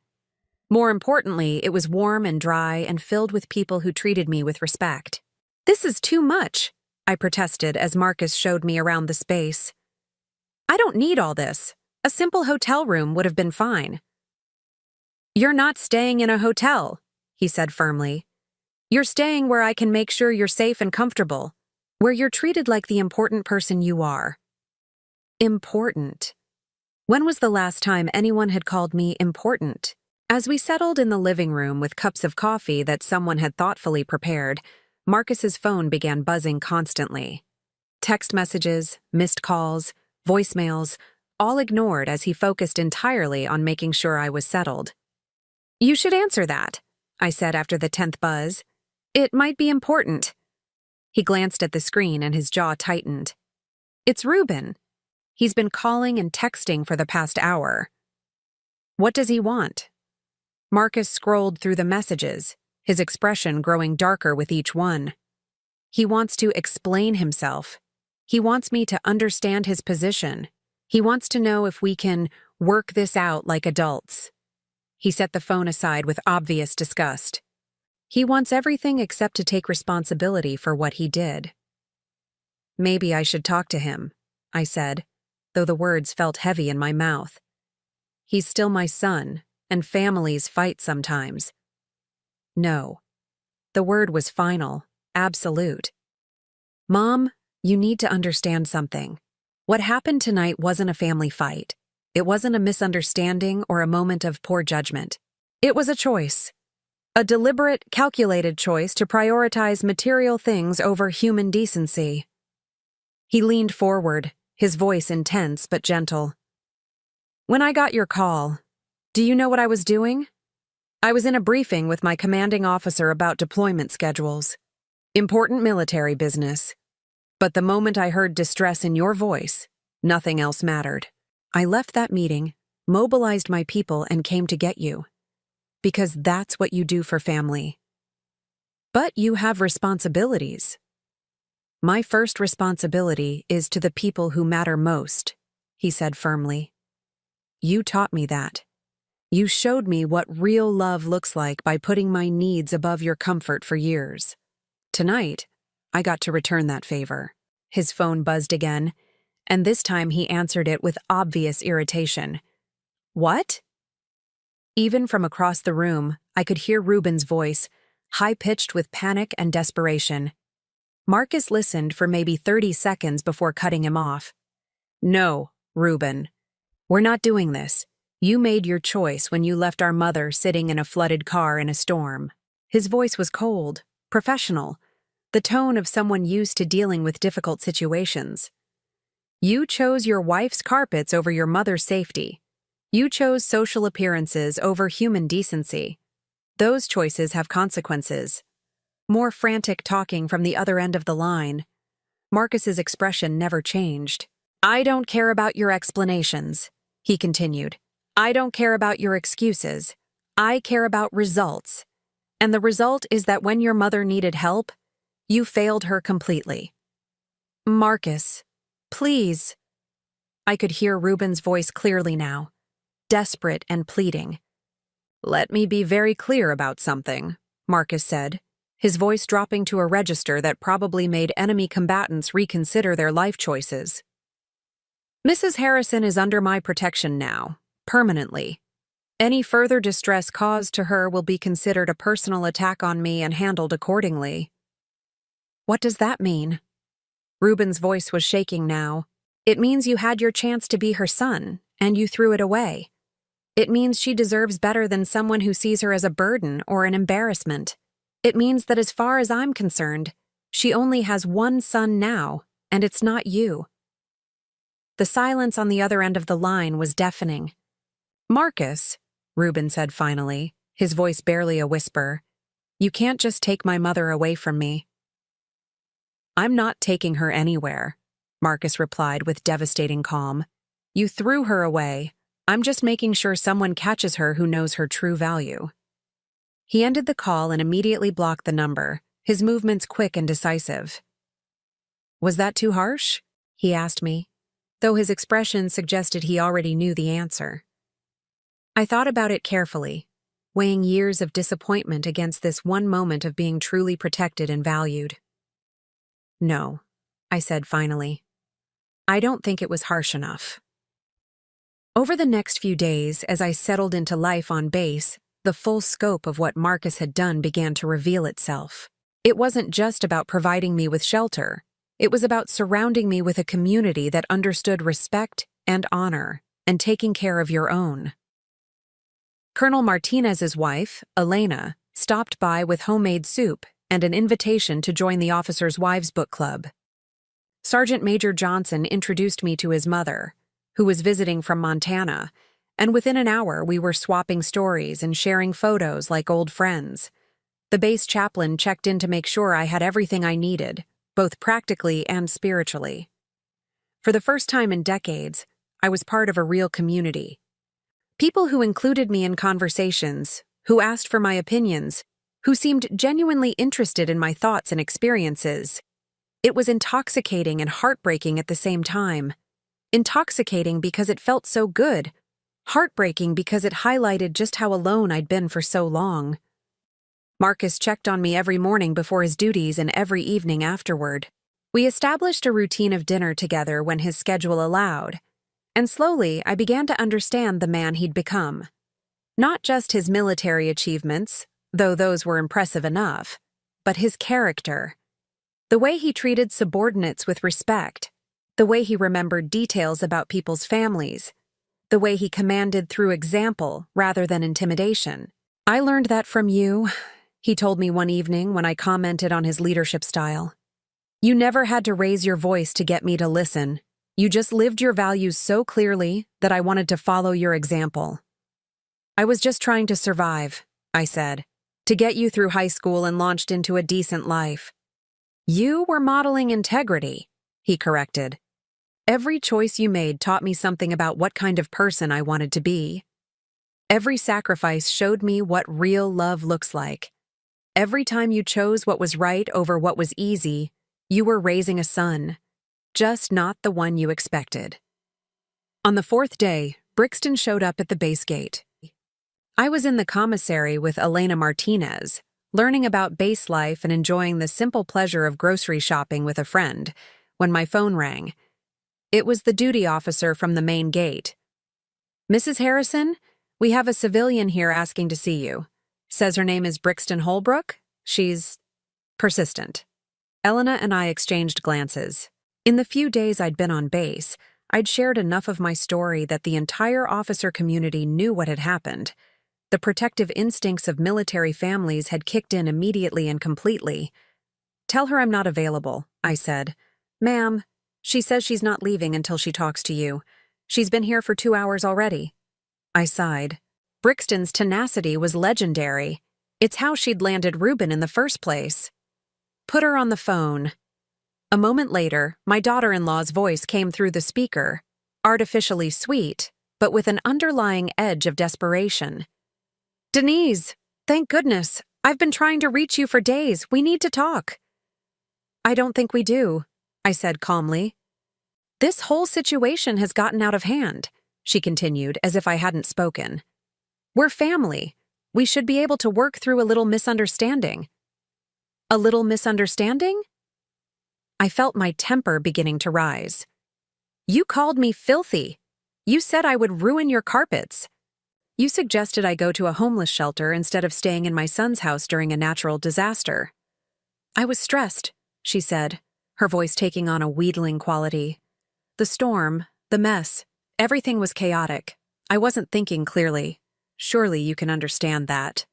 More importantly, it was warm and dry and filled with people who treated me with respect. "This is too much," I protested as Marcus showed me around the space. "I don't need all this. A simple hotel room would have been fine." "You're not staying in a hotel," he said firmly. "You're staying where I can make sure you're safe and comfortable, where you're treated like the important person you are." Important. When was the last time anyone had called me important? As we settled in the living room with cups of coffee that someone had thoughtfully prepared, Marcus's phone began buzzing constantly. Text messages, missed calls, voicemails, all ignored as he focused entirely on making sure I was settled. "You should answer that," I said after the 10th buzz. "It might be important." He glanced at the screen and his jaw tightened. "It's Ruben. He's been calling and texting for the past hour." "What does he want?" Marcus scrolled through the messages, his expression growing darker with each one. "He wants to explain himself. He wants me to understand his position. He wants to know if we can work this out like adults." He set the phone aside with obvious disgust. "He wants everything except to take responsibility for what he did." "Maybe I should talk to him," I said, though the words felt heavy in my mouth. "He's still my son, and families fight sometimes." No. The word was final, absolute. "Mom, you need to understand something. What happened tonight wasn't a family fight. It wasn't a misunderstanding or a moment of poor judgment. It was a choice. A deliberate, calculated choice to prioritize material things over human decency." He leaned forward, his voice intense but gentle. "When I got your call, do you know what I was doing? I was in a briefing with my commanding officer about deployment schedules. Important military business. But the moment I heard distress in your voice, nothing else mattered. I left that meeting, mobilized my people, and came to get you. Because that's what you do for family. But you have responsibilities. My first responsibility is to the people who matter most," he said firmly. "You taught me that. You showed me what real love looks like by putting my needs above your comfort for years. Tonight, I got to return that favor." His phone buzzed again, and this time he answered it with obvious irritation. "What?" Even from across the room, I could hear Ruben's voice, high-pitched with panic and desperation. Marcus listened for maybe 30 seconds before cutting him off. "No, Ruben. We're not doing this. You made your choice when you left our mother sitting in a flooded car in a storm." His voice was cold, professional, the tone of someone used to dealing with difficult situations. "You chose your wife's carpets over your mother's safety. You chose social appearances over human decency. Those choices have consequences." More frantic talking from the other end of the line. Marcus's expression never changed. "I don't care about your explanations," he continued. "I don't care about your excuses. I care about results. And the result is that when your mother needed help, you failed her completely." "Marcus, please." I could hear Ruben's voice clearly now, desperate and pleading. "Let me be very clear about something," Marcus said, his voice dropping to a register that probably made enemy combatants reconsider their life choices. "Mrs. Harrison is under my protection now, permanently. Any further distress caused to her will be considered a personal attack on me and handled accordingly." "What does that mean?" Ruben's voice was shaking now. "It means you had your chance to be her son, and you threw it away. It means she deserves better than someone who sees her as a burden or an embarrassment. It means that as far as I'm concerned, she only has one son now, and it's not you." The silence on the other end of the line was deafening. "Marcus," Ruben said finally, his voice barely a whisper, "you can't just take my mother away from me." "I'm not taking her anywhere," Marcus replied with devastating calm. "You threw her away. I'm just making sure someone catches her who knows her true value." He ended the call and immediately blocked the number, his movements quick and decisive. "Was that too harsh?" he asked me. though his expression suggested he already knew the answer. I thought about it carefully, weighing years of disappointment against this one moment of being truly protected and valued. No, I said finally. I don't think it was harsh enough. Over the next few days, as I settled into life on base, the full scope of what Marcus had done began to reveal itself. It wasn't just about providing me with shelter. It was about surrounding me with a community that understood respect and honor and taking care of your own. Colonel Martinez's wife, Elena, stopped by with homemade soup and an invitation to join the Officers' Wives Book Club. Sergeant Major Johnson introduced me to his mother, who was visiting from Montana, and within an hour we were swapping stories and sharing photos like old friends. The base chaplain checked in to make sure I had everything I needed, both practically and spiritually. For the first time in decades, I was part of a real community. People who included me in conversations, who asked for my opinions, who seemed genuinely interested in my thoughts and experiences. It was intoxicating and heartbreaking at the same time. Intoxicating because it felt so good, heartbreaking because it highlighted just how alone I'd been for so long. Marcus checked on me every morning before his duties and every evening afterward. We established a routine of dinner together when his schedule allowed, and slowly I began to understand the man he'd become. Not just his military achievements, though those were impressive enough, but his character. The way he treated subordinates with respect, the way he remembered details about people's families, the way he commanded through example rather than intimidation. "I learned that from you," he told me one evening when I commented on his leadership style. "You never had to raise your voice to get me to listen. You just lived your values so clearly that I wanted to follow your example." "I was just trying to survive," I said, "to get you through high school and launched into a decent life." "You were modeling integrity," he corrected. "Every choice you made taught me something about what kind of person I wanted to be. Every sacrifice showed me what real love looks like. Every time you chose what was right over what was easy, you were raising a son, just not the one you expected." On the fourth day, Brixton showed up at the base gate. I was in the commissary with Elena Martinez, learning about base life and enjoying the simple pleasure of grocery shopping with a friend, when my phone rang. It was the duty officer from the main gate. "Mrs. Harrison, we have a civilian here asking to see you. Says her name is Brixton Holbrook. She's persistent." Elena and I exchanged glances. In the few days I'd been on base, I'd shared enough of my story that the entire officer community knew what had happened. The protective instincts of military families had kicked in immediately and completely. "Tell her I'm not available," I said. "Ma'am, she says she's not leaving until she talks to you. She's been here for 2 hours already." I sighed. Brixton's tenacity was legendary. It's how she'd landed Reuben in the first place. "Put her on the phone." A moment later, my daughter-in-law's voice came through the speaker, artificially sweet, but with an underlying edge of desperation. "Denise, thank goodness. I've been trying to reach you for days. We need to talk." "I don't think we do," I said calmly. "This whole situation has gotten out of hand," she continued as if I hadn't spoken. "We're family. We should be able to work through a little misunderstanding." "A little misunderstanding?" I felt my temper beginning to rise. "You called me filthy. You said I would ruin your carpets. You suggested I go to a homeless shelter instead of staying in my son's house during a natural disaster." "I was stressed," she said, her voice taking on a wheedling quality. "The storm, the mess, everything was chaotic. I wasn't thinking clearly. Surely you can understand that."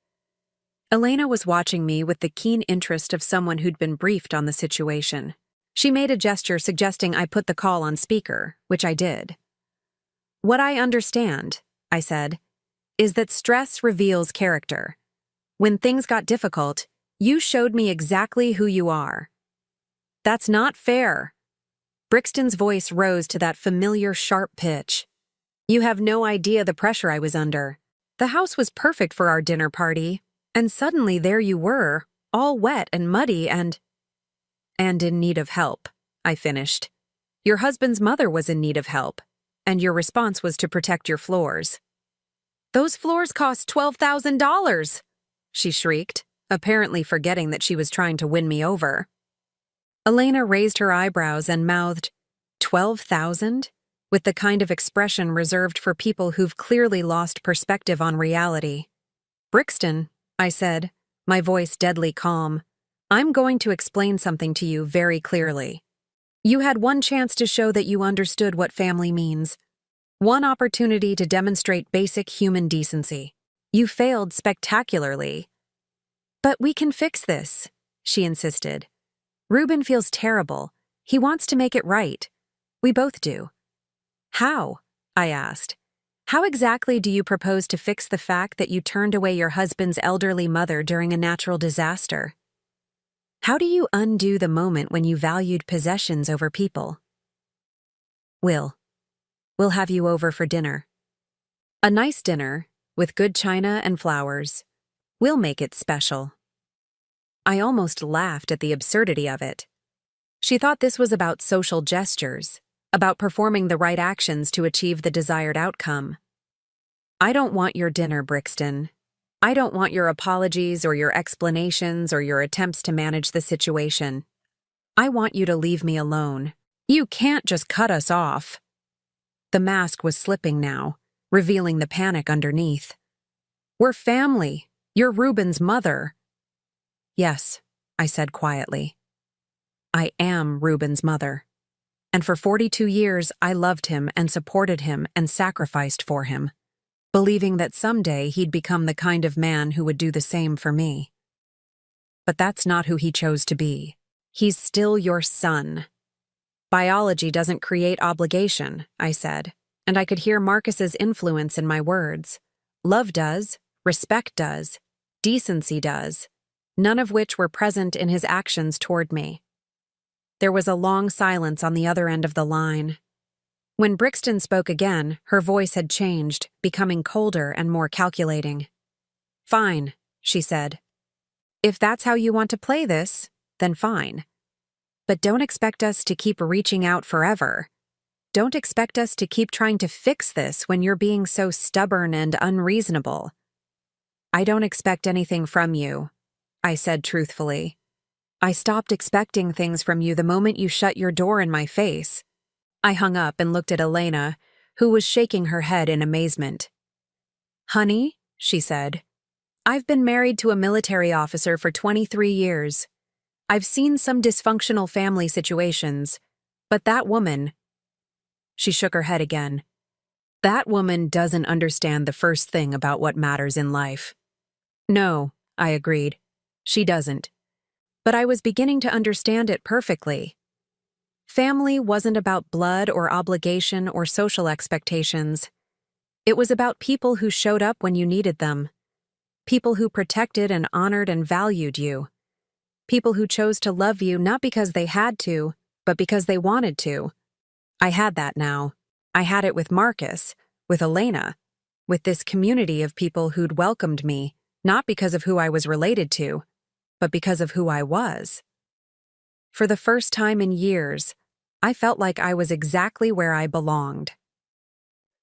Elena was watching me with the keen interest of someone who'd been briefed on the situation. She made a gesture suggesting I put the call on speaker, which I did. "What I understand," I said, "is that stress reveals character. When things got difficult, you showed me exactly who you are." "That's not fair." Brixton's voice rose to that familiar sharp pitch. "You have no idea the pressure I was under. The house was perfect for our dinner party, and suddenly there you were, all wet and muddy and in need of help," I finished. Your husband's mother was in need of help, and your response was to protect your floors. Those floors cost $12,000, she shrieked, apparently forgetting that she was trying to win me over. Elena raised her eyebrows and mouthed, 12,000? With the kind of expression reserved for people who've clearly lost perspective on reality. Brixton, I said, my voice deadly calm, I'm going to explain something to you very clearly. You had one chance to show that you understood what family means. One opportunity to demonstrate basic human decency. You failed spectacularly. But we can fix this, she insisted. Ruben feels terrible. He wants to make it right. We both do. How? I asked. How exactly do you propose to fix the fact that you turned away your husband's elderly mother during a natural disaster? How do you undo the moment when you valued possessions over people? We'll have you over for dinner. A nice dinner, with good china and flowers. We'll make it special. I almost laughed at the absurdity of it. She thought this was about social gestures, about performing the right actions to achieve the desired outcome. I don't want your dinner, Brixton. I don't want your apologies or your explanations or your attempts to manage the situation. I want you to leave me alone. You can't just cut us off. The mask was slipping now, revealing the panic underneath. We're family. You're Ruben's mother. Yes, I said quietly. I am Ruben's mother. And for 42 years, I loved him and supported him and sacrificed for him, believing that someday he'd become the kind of man who would do the same for me. But that's not who he chose to be. He's still your son. Biology doesn't create obligation, I said, and I could hear Marcus's influence in my words. Love does, respect does, decency does, none of which were present in his actions toward me. There was a long silence on the other end of the line. When Brixton spoke again, her voice had changed, becoming colder and more calculating. Fine, she said. If that's how you want to play this, then fine. But don't expect us to keep reaching out forever. Don't expect us to keep trying to fix this when you're being so stubborn and unreasonable. I don't expect anything from you, I said truthfully. I stopped expecting things from you the moment you shut your door in my face. I hung up and looked at Elena, who was shaking her head in amazement. Honey, she said, I've been married to a military officer for 23 years. I've seen some dysfunctional family situations, but that woman... She shook her head again. That woman doesn't understand the first thing about what matters in life. No, I agreed. She doesn't. But I was beginning to understand it perfectly. Family wasn't about blood or obligation or social expectations. It was about people who showed up when you needed them. People who protected and honored and valued you. People who chose to love you not because they had to, but because they wanted to. I had that now. I had it with Marcus, with Elena, with this community of people who'd welcomed me, not because of who I was related to, but because of who I was. For the first time in years, I felt like I was exactly where I belonged.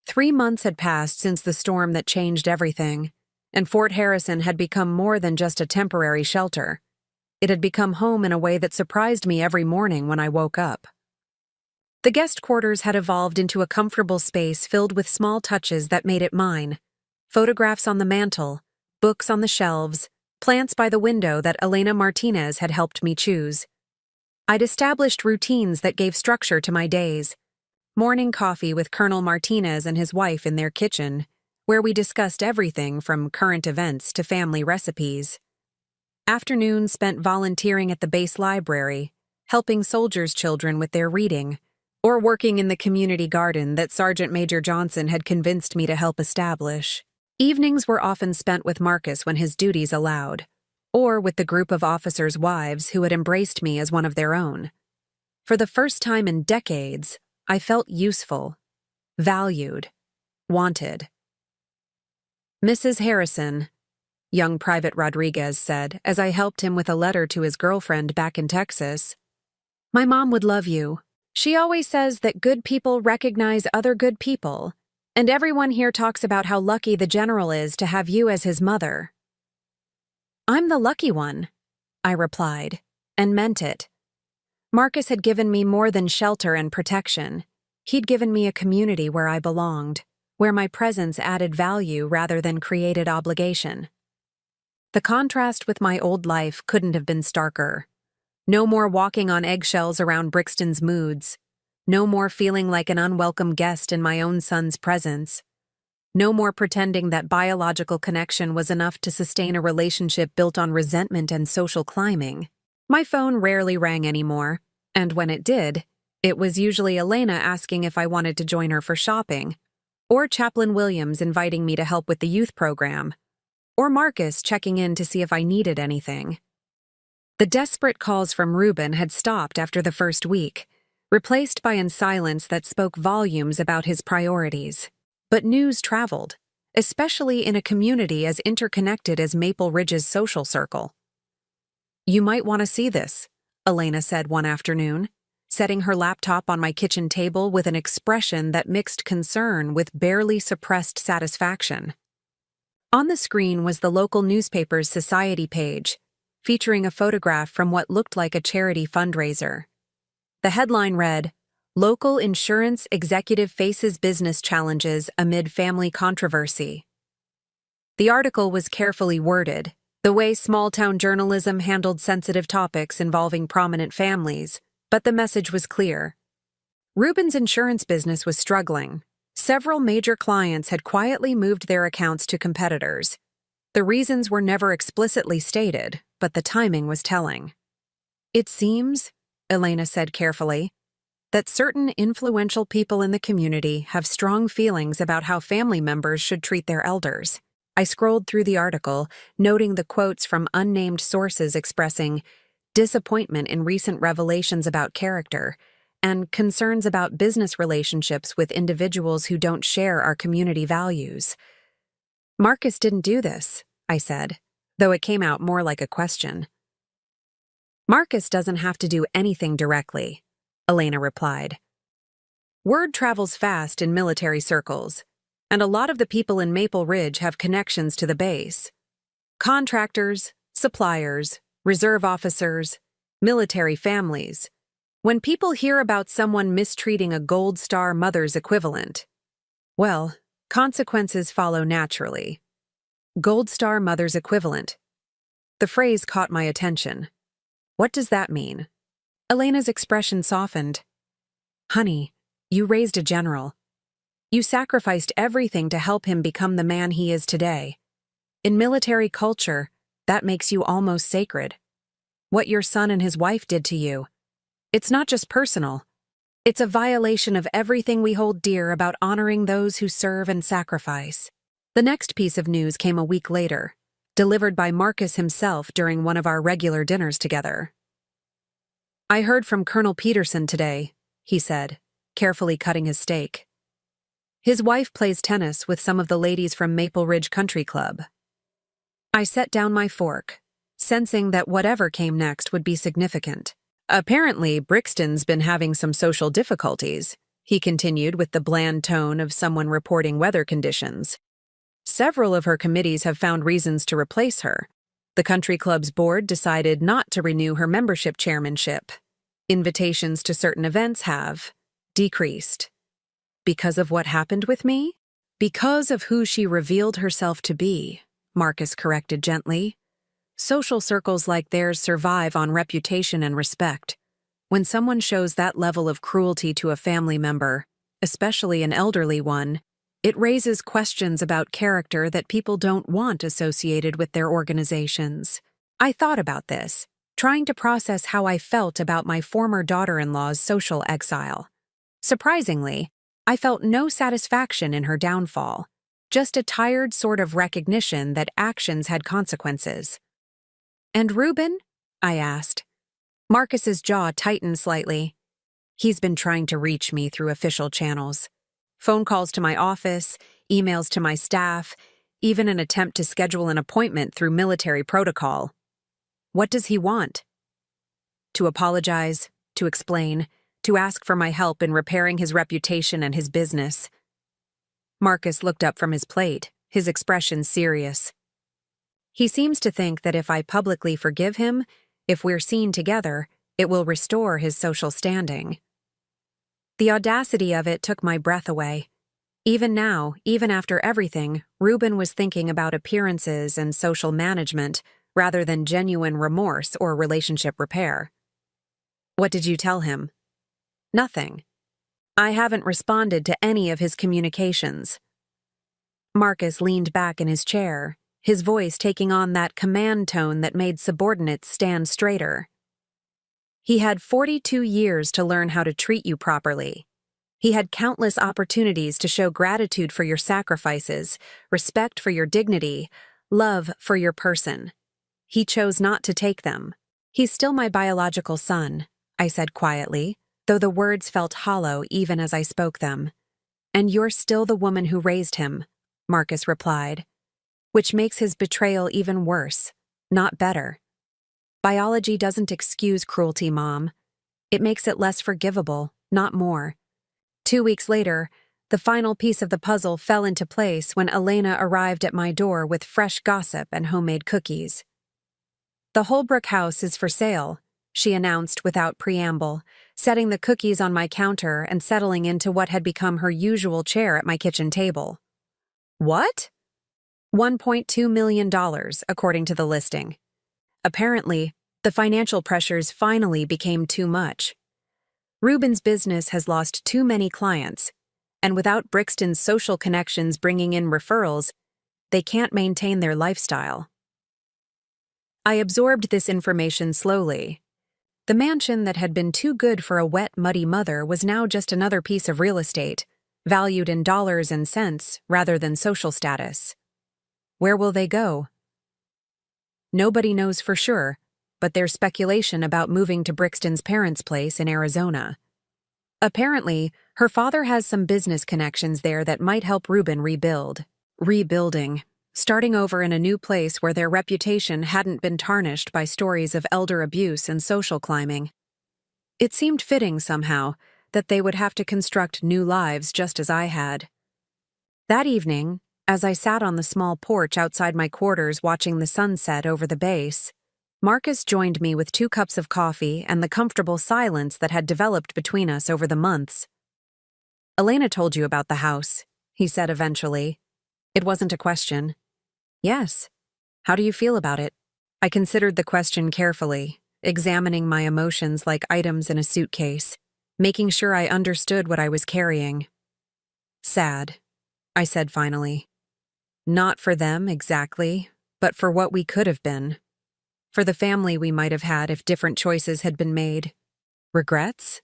3 months had passed since the storm that changed everything, and Fort Harrison had become more than just a temporary shelter. It had become home in a way that surprised me every morning when I woke up. The guest quarters had evolved into a comfortable space filled with small touches that made it mine. Photographs on the mantel, books on the shelves, plants by the window that Elena Martinez had helped me choose. I'd established routines that gave structure to my days. Morning coffee with Colonel Martinez and his wife in their kitchen, where we discussed everything from current events to family recipes. Afternoons spent volunteering at the base library, helping soldiers' children with their reading, or working in the community garden that Sergeant Major Johnson had convinced me to help establish. Evenings were often spent with Marcus when his duties allowed, or with the group of officers' wives who had embraced me as one of their own. For the first time in decades, I felt useful, valued, wanted. Mrs. Harrison, young Private Rodriguez said as I helped him with a letter to his girlfriend back in Texas, my mom would love you. She always says that good people recognize other good people, and everyone here talks about how lucky the general is to have you as his mother. I'm the lucky one, I replied, and meant it. Marcus had given me more than shelter and protection. He'd given me a community where I belonged, where my presence added value rather than created obligation. The contrast with my old life couldn't have been starker. No more walking on eggshells around Brixton's moods. No more feeling like an unwelcome guest in my own son's presence. No more pretending that biological connection was enough to sustain a relationship built on resentment and social climbing. My phone rarely rang anymore, and when it did, it was usually Elena asking if I wanted to join her for shopping, or Chaplain Williams inviting me to help with the youth program, or Marcus checking in to see if I needed anything. The desperate calls from Reuben had stopped after the first week, replaced by a silence that spoke volumes about his priorities. But news traveled, especially in a community as interconnected as Maple Ridge's social circle. You might want to see this, Elena said one afternoon, setting her laptop on my kitchen table with an expression that mixed concern with barely suppressed satisfaction. On the screen was the local newspaper's society page, featuring a photograph from what looked like a charity fundraiser. The headline read, "Local Insurance Executive Faces Business Challenges Amid Family Controversy." The article was carefully worded, the way small-town journalism handled sensitive topics involving prominent families, but the message was clear. Reuben's insurance business was struggling. Several major clients had quietly moved their accounts to competitors. The reasons were never explicitly stated, but the timing was telling. It seems, Elena said carefully, that certain influential people in the community have strong feelings about how family members should treat their elders. I scrolled through the article, noting the quotes from unnamed sources expressing disappointment in recent revelations about character and concerns about business relationships with individuals who don't share our community values. Marcus didn't do this, I said, though it came out more like a question. Marcus doesn't have to do anything directly, Elena replied. Word travels fast in military circles, and a lot of the people in Maple Ridge have connections to the base. Contractors, suppliers, reserve officers, military families. When people hear about someone mistreating a Gold Star mother's equivalent, well, consequences follow naturally. Gold Star mother's equivalent. The phrase caught my attention. What does that mean? Elena's expression softened. Honey, you raised a general. You sacrificed everything to help him become the man he is today. In military culture, that makes you almost sacred. What your son and his wife did to you, it's not just personal. It's a violation of everything we hold dear about honoring those who serve and sacrifice. The next piece of news came a week later, delivered by Marcus himself during one of our regular dinners together. I heard from Colonel Peterson today, he said, carefully cutting his steak. His wife plays tennis with some of the ladies from Maple Ridge Country Club. I set down my fork, sensing that whatever came next would be significant. Apparently, Brixton's been having some social difficulties, he continued with the bland tone of someone reporting weather conditions. Several of her committees have found reasons to replace her. The country club's board decided not to renew her membership chairmanship. Invitations to certain events have decreased. Because of what happened with me? Because of who she revealed herself to be, Marcus corrected gently. Social circles like theirs survive on reputation and respect. When someone shows that level of cruelty to a family member, especially an elderly one, it raises questions about character that people don't want associated with their organizations. I thought about this, trying to process how I felt about my former daughter-in-law's social exile. Surprisingly, I felt no satisfaction in her downfall, just a tired sort of recognition that actions had consequences. And Reuben? I asked. Marcus's jaw tightened slightly. He's been trying to reach me through official channels. Phone calls to my office, emails to my staff, even an attempt to schedule an appointment through military protocol. What does he want? To apologize, to explain, to ask for my help in repairing his reputation and his business. Marcus looked up from his plate, his expression serious. He seems to think that if I publicly forgive him, if we're seen together, it will restore his social standing. The audacity of it took my breath away. Even now, even after everything, Reuben was thinking about appearances and social management rather than genuine remorse or relationship repair. What did you tell him? Nothing. I haven't responded to any of his communications. Marcus leaned back in his chair, his voice taking on that command tone that made subordinates stand straighter. He had 42 years to learn how to treat you properly. He had countless opportunities to show gratitude for your sacrifices, respect for your dignity, love for your person. He chose not to take them. He's still my biological son, I said quietly, though the words felt hollow even as I spoke them. And you're still the woman who raised him, Marcus replied, which makes his betrayal even worse, not better. Biology doesn't excuse cruelty, Mom. It makes it less forgivable, not more. 2 weeks later, the final piece of the puzzle fell into place when Elena arrived at my door with fresh gossip and homemade cookies. The Holbrook house is for sale, she announced without preamble, setting the cookies on my counter and settling into what had become her usual chair at my kitchen table. What? $1.2 million, according to the listing. Apparently, the financial pressures finally became too much. Reuben's business has lost too many clients, and without Brixton's social connections bringing in referrals, they can't maintain their lifestyle. I absorbed this information slowly. The mansion that had been too good for a wet, muddy mother was now just another piece of real estate, valued in dollars and cents rather than social status. Where will they go? Nobody knows for sure, but there's speculation about moving to Brixton's parents' place in Arizona. Apparently, her father has some business connections there that might help Reuben rebuild. Rebuilding. Starting over in a new place where their reputation hadn't been tarnished by stories of elder abuse and social climbing. It seemed fitting somehow that they would have to construct new lives just as I had. That evening, as I sat on the small porch outside my quarters watching the sunset over the base, Marcus joined me with 2 cups of coffee and the comfortable silence that had developed between us over the months. Elena told you about the house, he said eventually. It wasn't a question. Yes. How do you feel about it? I considered the question carefully, examining my emotions like items in a suitcase, making sure I understood what I was carrying. Sad, I said finally. Not for them exactly, but for what we could have been. For the family we might have had if different choices had been made. Regrets?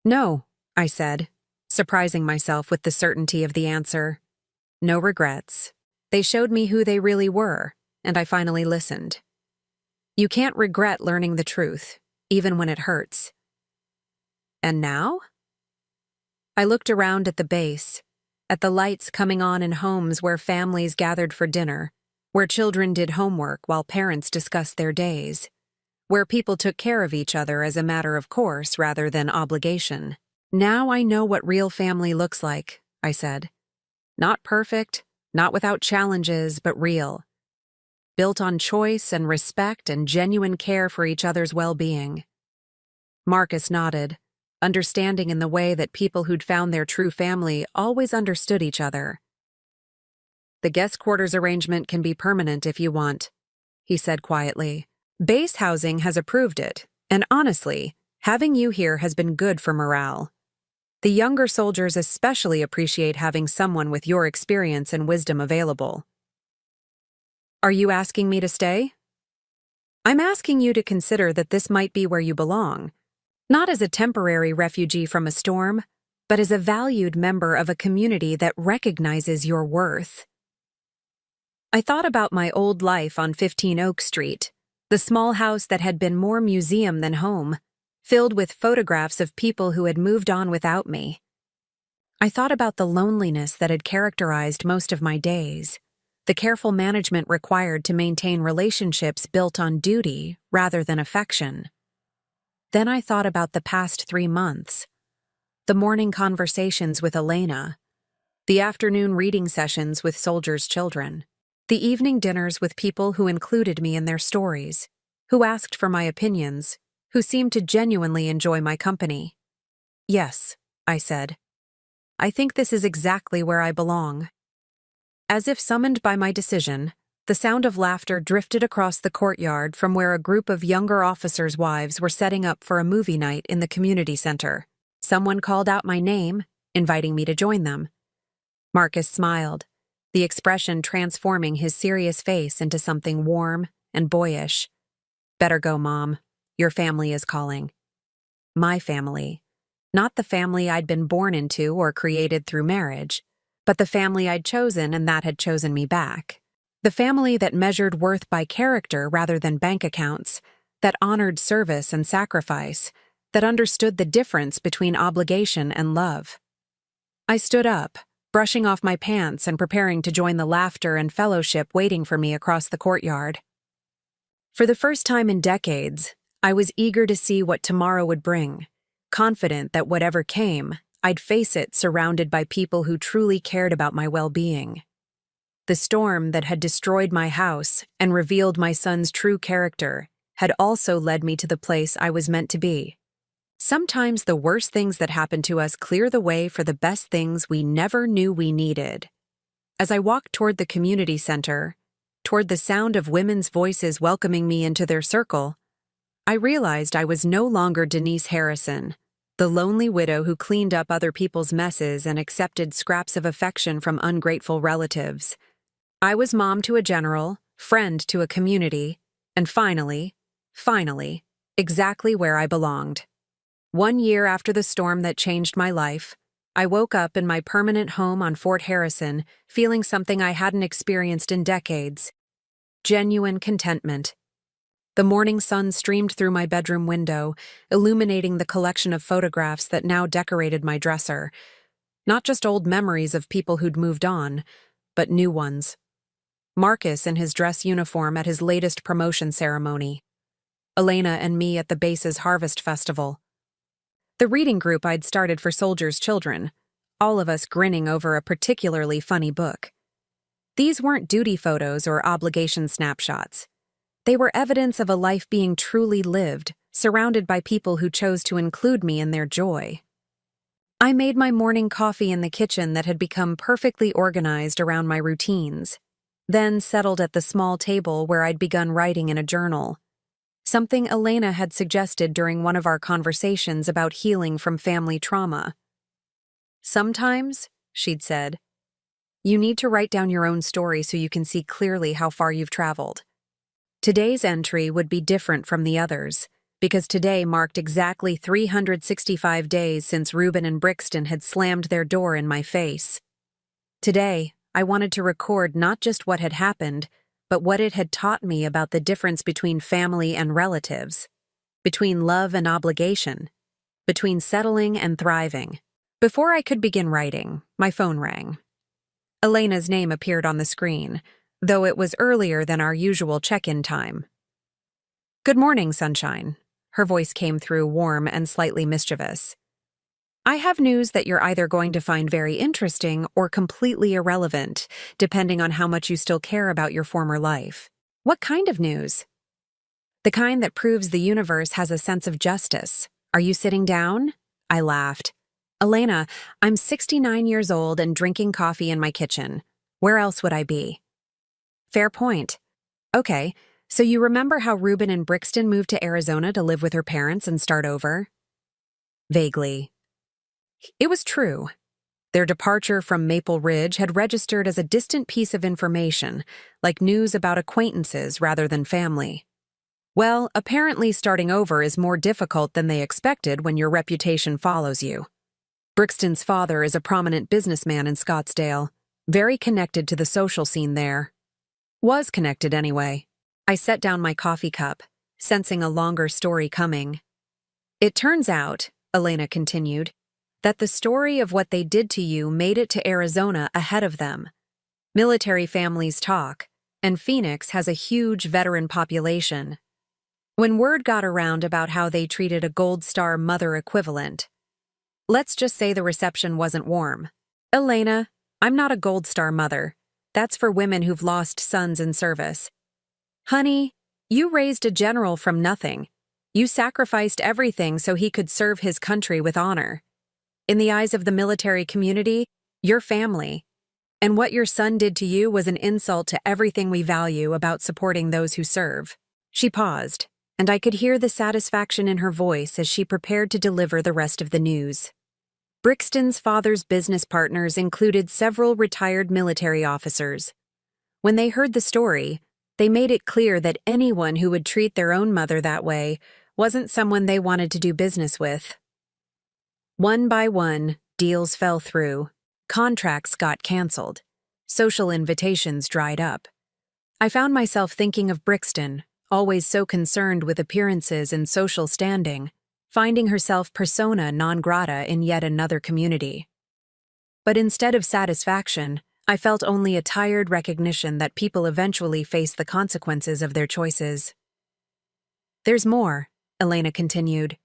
No, I said, surprising myself with the certainty of the answer. No regrets. They showed me who they really were, and I finally listened. You can't regret learning the truth, even when it hurts. And now? I looked around at the base, at the lights coming on in homes where families gathered for dinner, where children did homework while parents discussed their days, where people took care of each other as a matter of course rather than obligation. Now I know what real family looks like, I said. Not perfect, not without challenges, but real. Built on choice and respect and genuine care for each other's well-being. Marcus nodded, understanding in the way that people who'd found their true family always understood each other. The guest quarters arrangement can be permanent if you want, he said quietly. Base housing has approved it, and honestly, having you here has been good for morale. The younger soldiers especially appreciate having someone with your experience and wisdom available. Are you asking me to stay? I'm asking you to consider that this might be where you belong, not as a temporary refugee from a storm, but as a valued member of a community that recognizes your worth. I thought about my old life on 15 Oak Street, the small house that had been more museum than home, filled with photographs of people who had moved on without me. I thought about the loneliness that had characterized most of my days, the careful management required to maintain relationships built on duty rather than affection. Then I thought about the past 3 months. The morning conversations with Elena, the afternoon reading sessions with soldiers' children, the evening dinners with people who included me in their stories, who asked for my opinions, who seemed to genuinely enjoy my company. Yes, I said. I think this is exactly where I belong. As if summoned by my decision, the sound of laughter drifted across the courtyard from where a group of younger officers' wives were setting up for a movie night in the community center. Someone called out my name, inviting me to join them. Marcus smiled, the expression transforming his serious face into something warm and boyish. Better go, Mom. Your family is calling. My family. Not the family I'd been born into or created through marriage, but the family I'd chosen and that had chosen me back. The family that measured worth by character rather than bank accounts, that honored service and sacrifice, that understood the difference between obligation and love. I stood up, brushing off my pants and preparing to join the laughter and fellowship waiting for me across the courtyard. For the first time in decades, I was eager to see what tomorrow would bring, confident that whatever came, I'd face it surrounded by people who truly cared about my well-being. The storm that had destroyed my house and revealed my son's true character had also led me to the place I was meant to be. Sometimes the worst things that happen to us clear the way for the best things we never knew we needed. As I walked toward the community center, toward the sound of women's voices welcoming me into their circle, I realized I was no longer Denise Harrison, the lonely widow who cleaned up other people's messes and accepted scraps of affection from ungrateful relatives. I was mom to a general, friend to a community, and finally, exactly where I belonged. 1 year after the storm that changed my life, I woke up in my permanent home on Fort Harrison, feeling something I hadn't experienced in decades. Genuine contentment. The morning sun streamed through my bedroom window, illuminating the collection of photographs that now decorated my dresser. Not just old memories of people who'd moved on, but new ones. Marcus in his dress uniform at his latest promotion ceremony. Elena and me at the base's harvest festival. The reading group I'd started for soldiers' children, all of us grinning over a particularly funny book. These weren't duty photos or obligation snapshots. They were evidence of a life being truly lived, surrounded by people who chose to include me in their joy. I made my morning coffee in the kitchen that had become perfectly organized around my routines, then settled at the small table where I'd begun writing in a journal. Something Elena had suggested during one of our conversations about healing from family trauma. Sometimes, she'd said, you need to write down your own story so you can see clearly how far you've traveled. Today's entry would be different from the others, because today marked exactly 365 days since Reuben and Brixton had slammed their door in my face. Today, I wanted to record not just what had happened, but what it had taught me about the difference between family and relatives, between love and obligation, between settling and thriving. Before I could begin writing, my phone rang. Elena's name appeared on the screen, though it was earlier than our usual check-in time. "Good morning, sunshine." Her voice came through warm and slightly mischievous. "I have news that you're either going to find very interesting or completely irrelevant, depending on how much you still care about your former life." "What kind of news?" "The kind that proves the universe has a sense of justice. Are you sitting down?" I laughed. "Elena, I'm 69 years old and drinking coffee in my kitchen. Where else would I be?" "Fair point. Okay, so you remember how Reuben and Brixton moved to Arizona to live with her parents and start over?" Vaguely. It was true. Their departure from Maple Ridge had registered as a distant piece of information, like news about acquaintances rather than family. Well, apparently starting over is more difficult than they expected when your reputation follows you. Brixton's father is a prominent businessman in Scottsdale, very connected to the social scene there. Was connected anyway. I set down my coffee cup, sensing a longer story coming. "It turns out," Elena continued, "that the story of what they did to you made it to Arizona ahead of them. Military families talk, and Phoenix has a huge veteran population." when word got around about how they treated a Gold Star mother equivalent. Let's just say the reception wasn't warm. Elena, I'm not a Gold Star mother. That's for women who've lost sons in service. Honey, you raised a general from nothing. You sacrificed everything so he could serve his country with honor. In the eyes of the military community, you're family. And what your son did to you was an insult to everything we value about supporting those who serve. She paused, and I could hear the satisfaction in her voice as she prepared to deliver the rest of the news. Brixton's father's business partners included several retired military officers. When they heard the story, they made it clear that anyone who would treat their own mother that way wasn't someone they wanted to do business with. One by one, deals fell through. Contracts got canceled. Social invitations dried up. I found myself thinking of Brixton, always so concerned with appearances and social standing, finding herself persona non grata in yet another community. But instead of satisfaction, I felt only a tired recognition that people eventually face the consequences of their choices. There's more, Elena continued.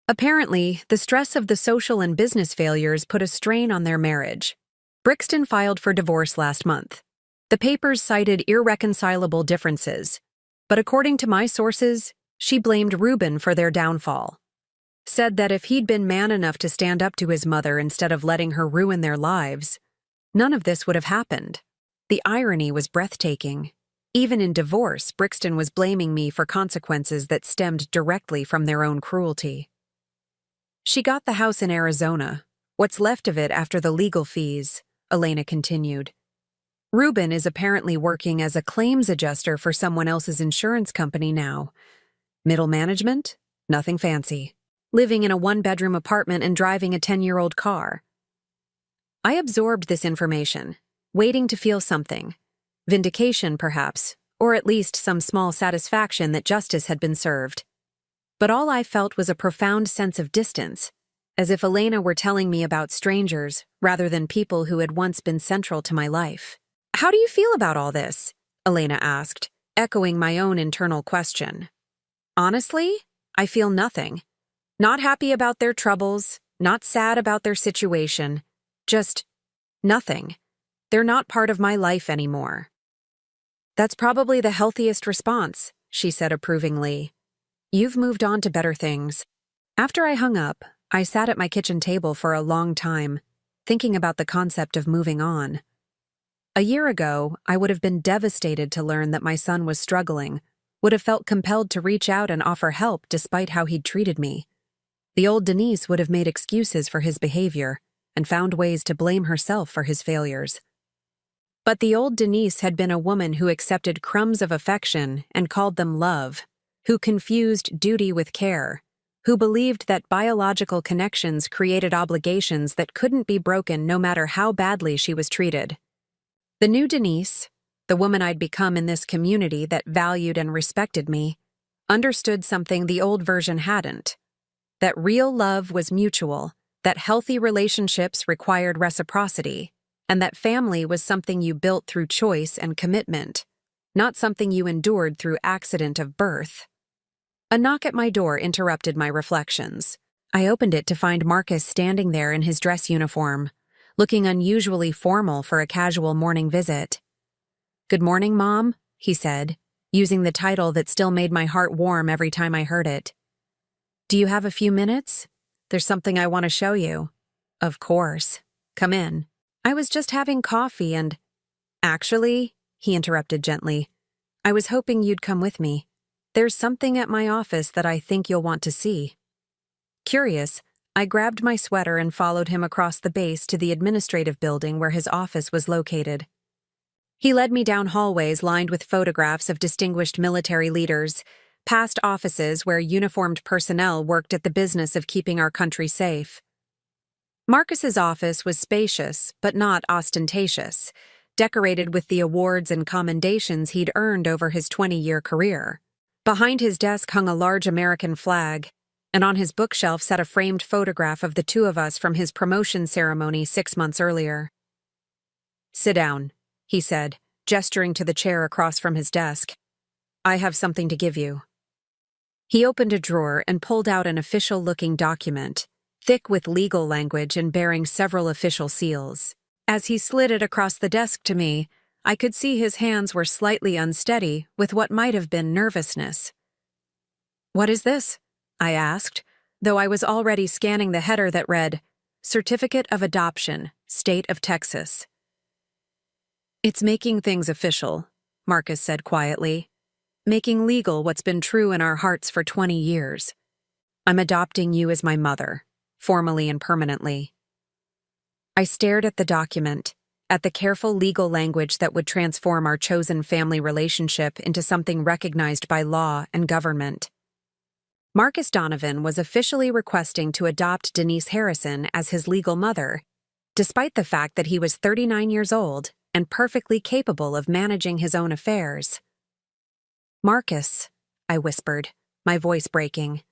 Apparently, the stress of the social and business failures put a strain on their marriage. Brixton filed for divorce last month. The papers cited irreconcilable differences, but according to my sources, she blamed Reuben for their downfall. Said that if he'd been man enough to stand up to his mother instead of letting her ruin their lives, none of this would have happened. The irony was breathtaking. Even in divorce, Brixton was blaming me for consequences that stemmed directly from their own cruelty. She got the house in Arizona, what's left of it after the legal fees, Elena continued. Reuben is apparently working as a claims adjuster for someone else's insurance company now. Middle management? Nothing fancy. Living in a one-bedroom apartment and driving a 10-year-old car. I absorbed this information, waiting to feel something. Vindication, perhaps, or at least some small satisfaction that justice had been served. But all I felt was a profound sense of distance, as if Elena were telling me about strangers rather than people who had once been central to my life. How do you feel about all this? Elena asked, echoing my own internal question. Honestly, I feel nothing. Not happy about their troubles, not sad about their situation, just nothing. They're not part of my life anymore. That's probably the healthiest response, she said approvingly. You've moved on to better things. After I hung up, I sat at my kitchen table for a long time, thinking about the concept of moving on. A year ago, I would have been devastated to learn that my son was struggling, would have felt compelled to reach out and offer help despite how he'd treated me. The old Denise would have made excuses for his behavior and found ways to blame herself for his failures. But the old Denise had been a woman who accepted crumbs of affection and called them love, who confused duty with care, who believed that biological connections created obligations that couldn't be broken no matter how badly she was treated. The new Denise, the woman I'd become in this community that valued and respected me, understood something the old version hadn't. That real love was mutual, that healthy relationships required reciprocity, and that family was something you built through choice and commitment, not something you endured through accident of birth. A knock at my door interrupted my reflections. I opened it to find Marcus standing there in his dress uniform, looking unusually formal for a casual morning visit. "Good morning, Mom," he said, using the title that still made my heart warm every time I heard it. "Do you have a few minutes? There's something I want to show you." "Of course. Come in." I was just having coffee and— "Actually," he interrupted gently, "I was hoping you'd come with me. There's something at my office that I think you'll want to see." Curious, I grabbed my sweater and followed him across the base to the administrative building where his office was located. He led me down hallways lined with photographs of distinguished military leaders, past offices where uniformed personnel worked at the business of keeping our country safe. Marcus's office was spacious, but not ostentatious, decorated with the awards and commendations he'd earned over his 20-year career. Behind his desk hung a large American flag, and on his bookshelf sat a framed photograph of the two of us from his promotion ceremony 6 months earlier. "Sit down," he said, gesturing to the chair across from his desk. "I have something to give you." He opened a drawer and pulled out an official-looking document, thick with legal language and bearing several official seals. As he slid it across the desk to me, I could see his hands were slightly unsteady with what might have been nervousness. "What is this?" I asked, though I was already scanning the header that read, "Certificate of Adoption, State of Texas." "It's making things official," Marcus said quietly. "Making legal what's been true in our hearts for 20 years. I'm adopting you as my mother, formally and permanently." I stared at the document, at the careful legal language that would transform our chosen family relationship into something recognized by law and government. Marcus Donovan was officially requesting to adopt Denise Harrison as his legal mother, despite the fact that he was 39 years old and perfectly capable of managing his own affairs. "Marcus," I whispered, my voice breaking,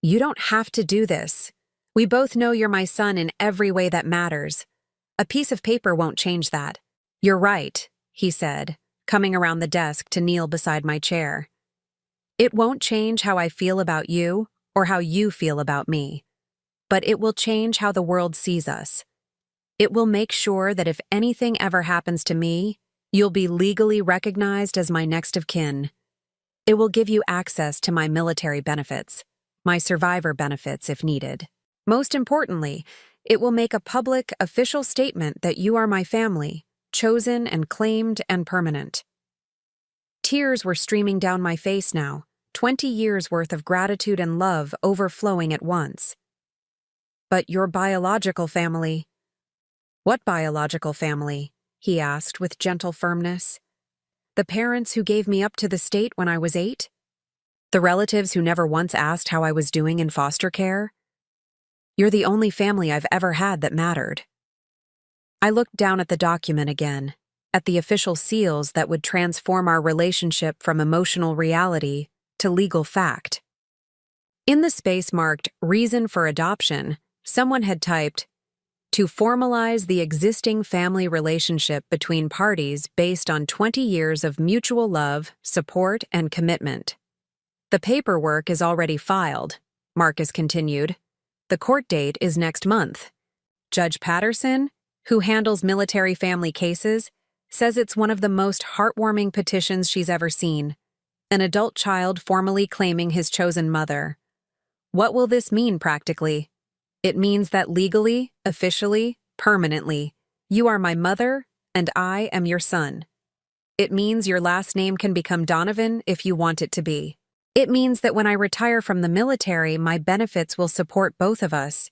"you don't have to do this. We both know you're my son in every way that matters. A piece of paper won't change that." "You're right," he said, coming around the desk to kneel beside my chair. "It won't change how I feel about you or how you feel about me, but it will change how the world sees us. It will make sure that if anything ever happens to me, you'll be legally recognized as my next of kin. It will give you access to my military benefits, my survivor benefits if needed. Most importantly, it will make a public, official statement that you are my family, chosen and claimed and permanent." Tears were streaming down my face now, 20 years' worth of gratitude and love overflowing at once. "But your biological family—" "What biological family?" he asked with gentle firmness. "The parents who gave me up to the state when I was 8? The relatives who never once asked how I was doing in foster care? You're the only family I've ever had that mattered." I looked down at the document again, at the official seals that would transform our relationship from emotional reality to legal fact. In the space marked "Reason for Adoption," someone had typed, "To formalize the existing family relationship between parties based on 20 years of mutual love, support, and commitment." "The paperwork is already filed," Marcus continued. "The court date is next month. Judge Patterson, who handles military family cases, says it's one of the most heartwarming petitions she's ever seen. An adult child formally claiming his chosen mother. What will this mean practically? It means that legally, officially, permanently, you are my mother and I am your son. It means your last name can become Donovan if you want it to be. It means that when I retire from the military, my benefits will support both of us.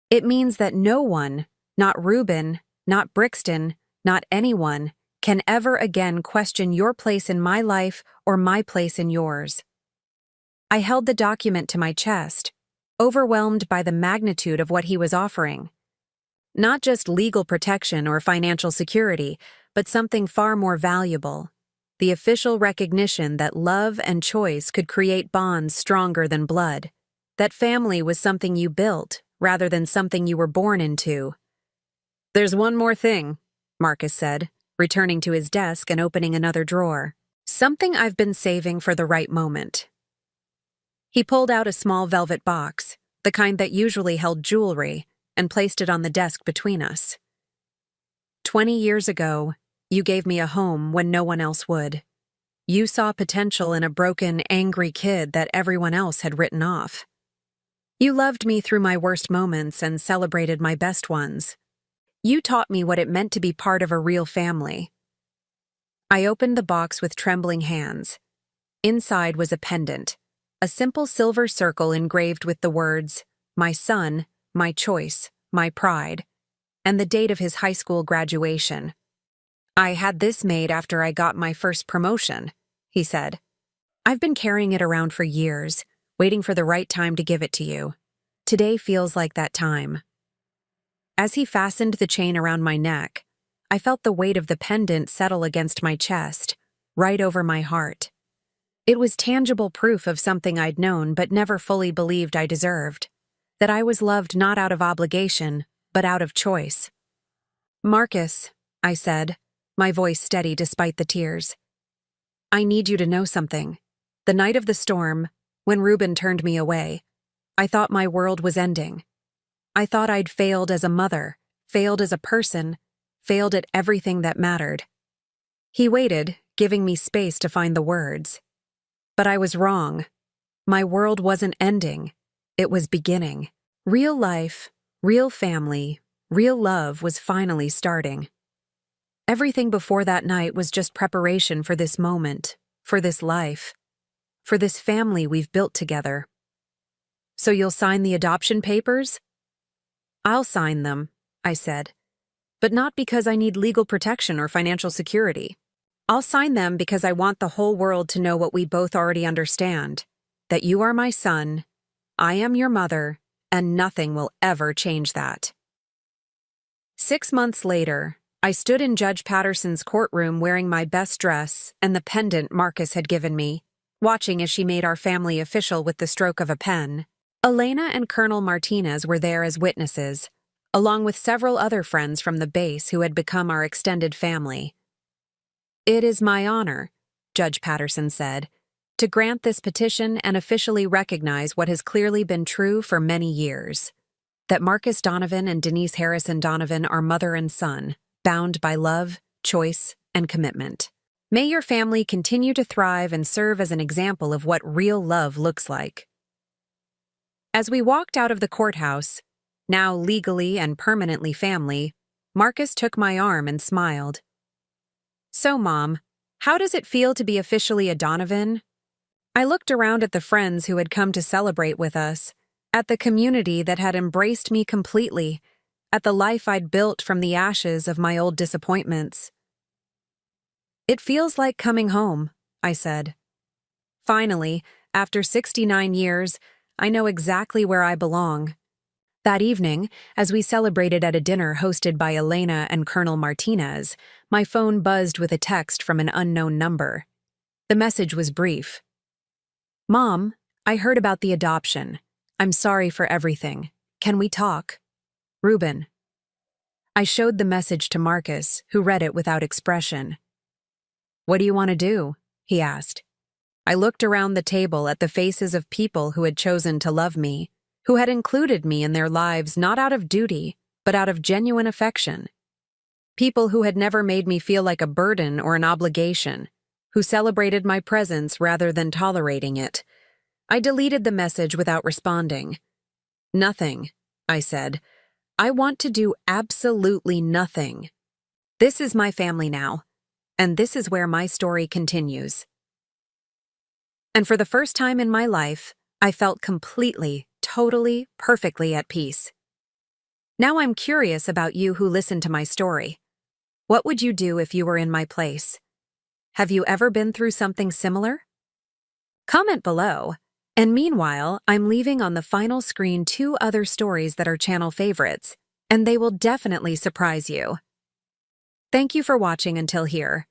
It means that no one, not Reuben, not Brixton, not anyone, can ever again question your place in my life or my place in yours." I held the document to my chest, overwhelmed by the magnitude of what he was offering. Not just legal protection or financial security, but something far more valuable. The official recognition that love and choice could create bonds stronger than blood. That family was something you built, rather than something you were born into. "There's one more thing," Marcus said, returning to his desk and opening another drawer. "Something I've been saving for the right moment." He pulled out a small velvet box, the kind that usually held jewelry, and placed it on the desk between us. 20 years ago, you gave me a home when no one else would. You saw potential in a broken, angry kid that everyone else had written off. You loved me through my worst moments and celebrated my best ones. You taught me what it meant to be part of a real family. I opened the box with trembling hands. Inside was a pendant, a simple silver circle engraved with the words, "My son, my choice, my pride," and the date of his high school graduation. "I had this made after I got my first promotion," he said. "I've been carrying it around for years, waiting for the right time to give it to you. Today feels like that time." As he fastened the chain around my neck, I felt the weight of the pendant settle against my chest, right over my heart. It was tangible proof of something I'd known but never fully believed I deserved, that I was loved not out of obligation, but out of choice. "Marcus," I said, my voice steady despite the tears, "I need you to know something. The night of the storm, When Ruben turned me away, I thought my world was ending. I thought I'd failed as a mother, failed as a person, failed at everything that mattered. He waited, giving me space to find the words. But I was wrong. My world wasn't ending. It was beginning. Real life, real family, real love was finally starting. Everything before that night was just preparation for this moment, for this life, for this family we've built together. So you'll sign the adoption papers? I'll sign them, I said, but not because I need legal protection or financial security. I'll sign them because I want the whole world to know what we both already understand, that you are my son, I am your mother, and nothing will ever change that. 6 months later, I stood in Judge Patterson's courtroom wearing my best dress and the pendant Marcus had given me, watching as she made our family official with the stroke of a pen. Elena and Colonel Martinez were there as witnesses, along with several other friends from the base who had become our extended family. "It is my honor," Judge Patterson said, "to grant this petition and officially recognize what has clearly been true for many years, that Marcus Donovan and Denise Harrison Donovan are mother and son, bound by love, choice, and commitment. May your family continue to thrive and serve as an example of what real love looks like." As we walked out of the courthouse, now legally and permanently family, Marcus took my arm and smiled. "So, Mom, how does it feel to be officially a Donovan?" I looked around at the friends who had come to celebrate with us, at the community that had embraced me completely, at the life I'd built from the ashes of my old disappointments. "It feels like coming home," I said. "Finally, after 69 years, I know exactly where I belong." That evening, as we celebrated at a dinner hosted by Elena and Colonel Martinez, my phone buzzed with a text from an unknown number. The message was brief. "Mom, I heard about the adoption. I'm sorry for everything. Can we talk? Ruben." I showed the message to Marcus, who read it without expression. "What do you want to do?" he asked. I looked around the table at the faces of people who had chosen to love me, who had included me in their lives not out of duty, but out of genuine affection. People who had never made me feel like a burden or an obligation, who celebrated my presence rather than tolerating it. I deleted the message without responding. "Nothing," I said. "I want to do absolutely nothing. This is my family now, and this is where my story continues." And for the first time in my life, I felt completely, totally, perfectly at peace. Now I'm curious about you who listen to my story. What would you do if you were in my place? Have you ever been through something similar? Comment below. And meanwhile, I'm leaving on the final screen 2 other stories that are channel favorites, and they will definitely surprise you. Thank you for watching until here.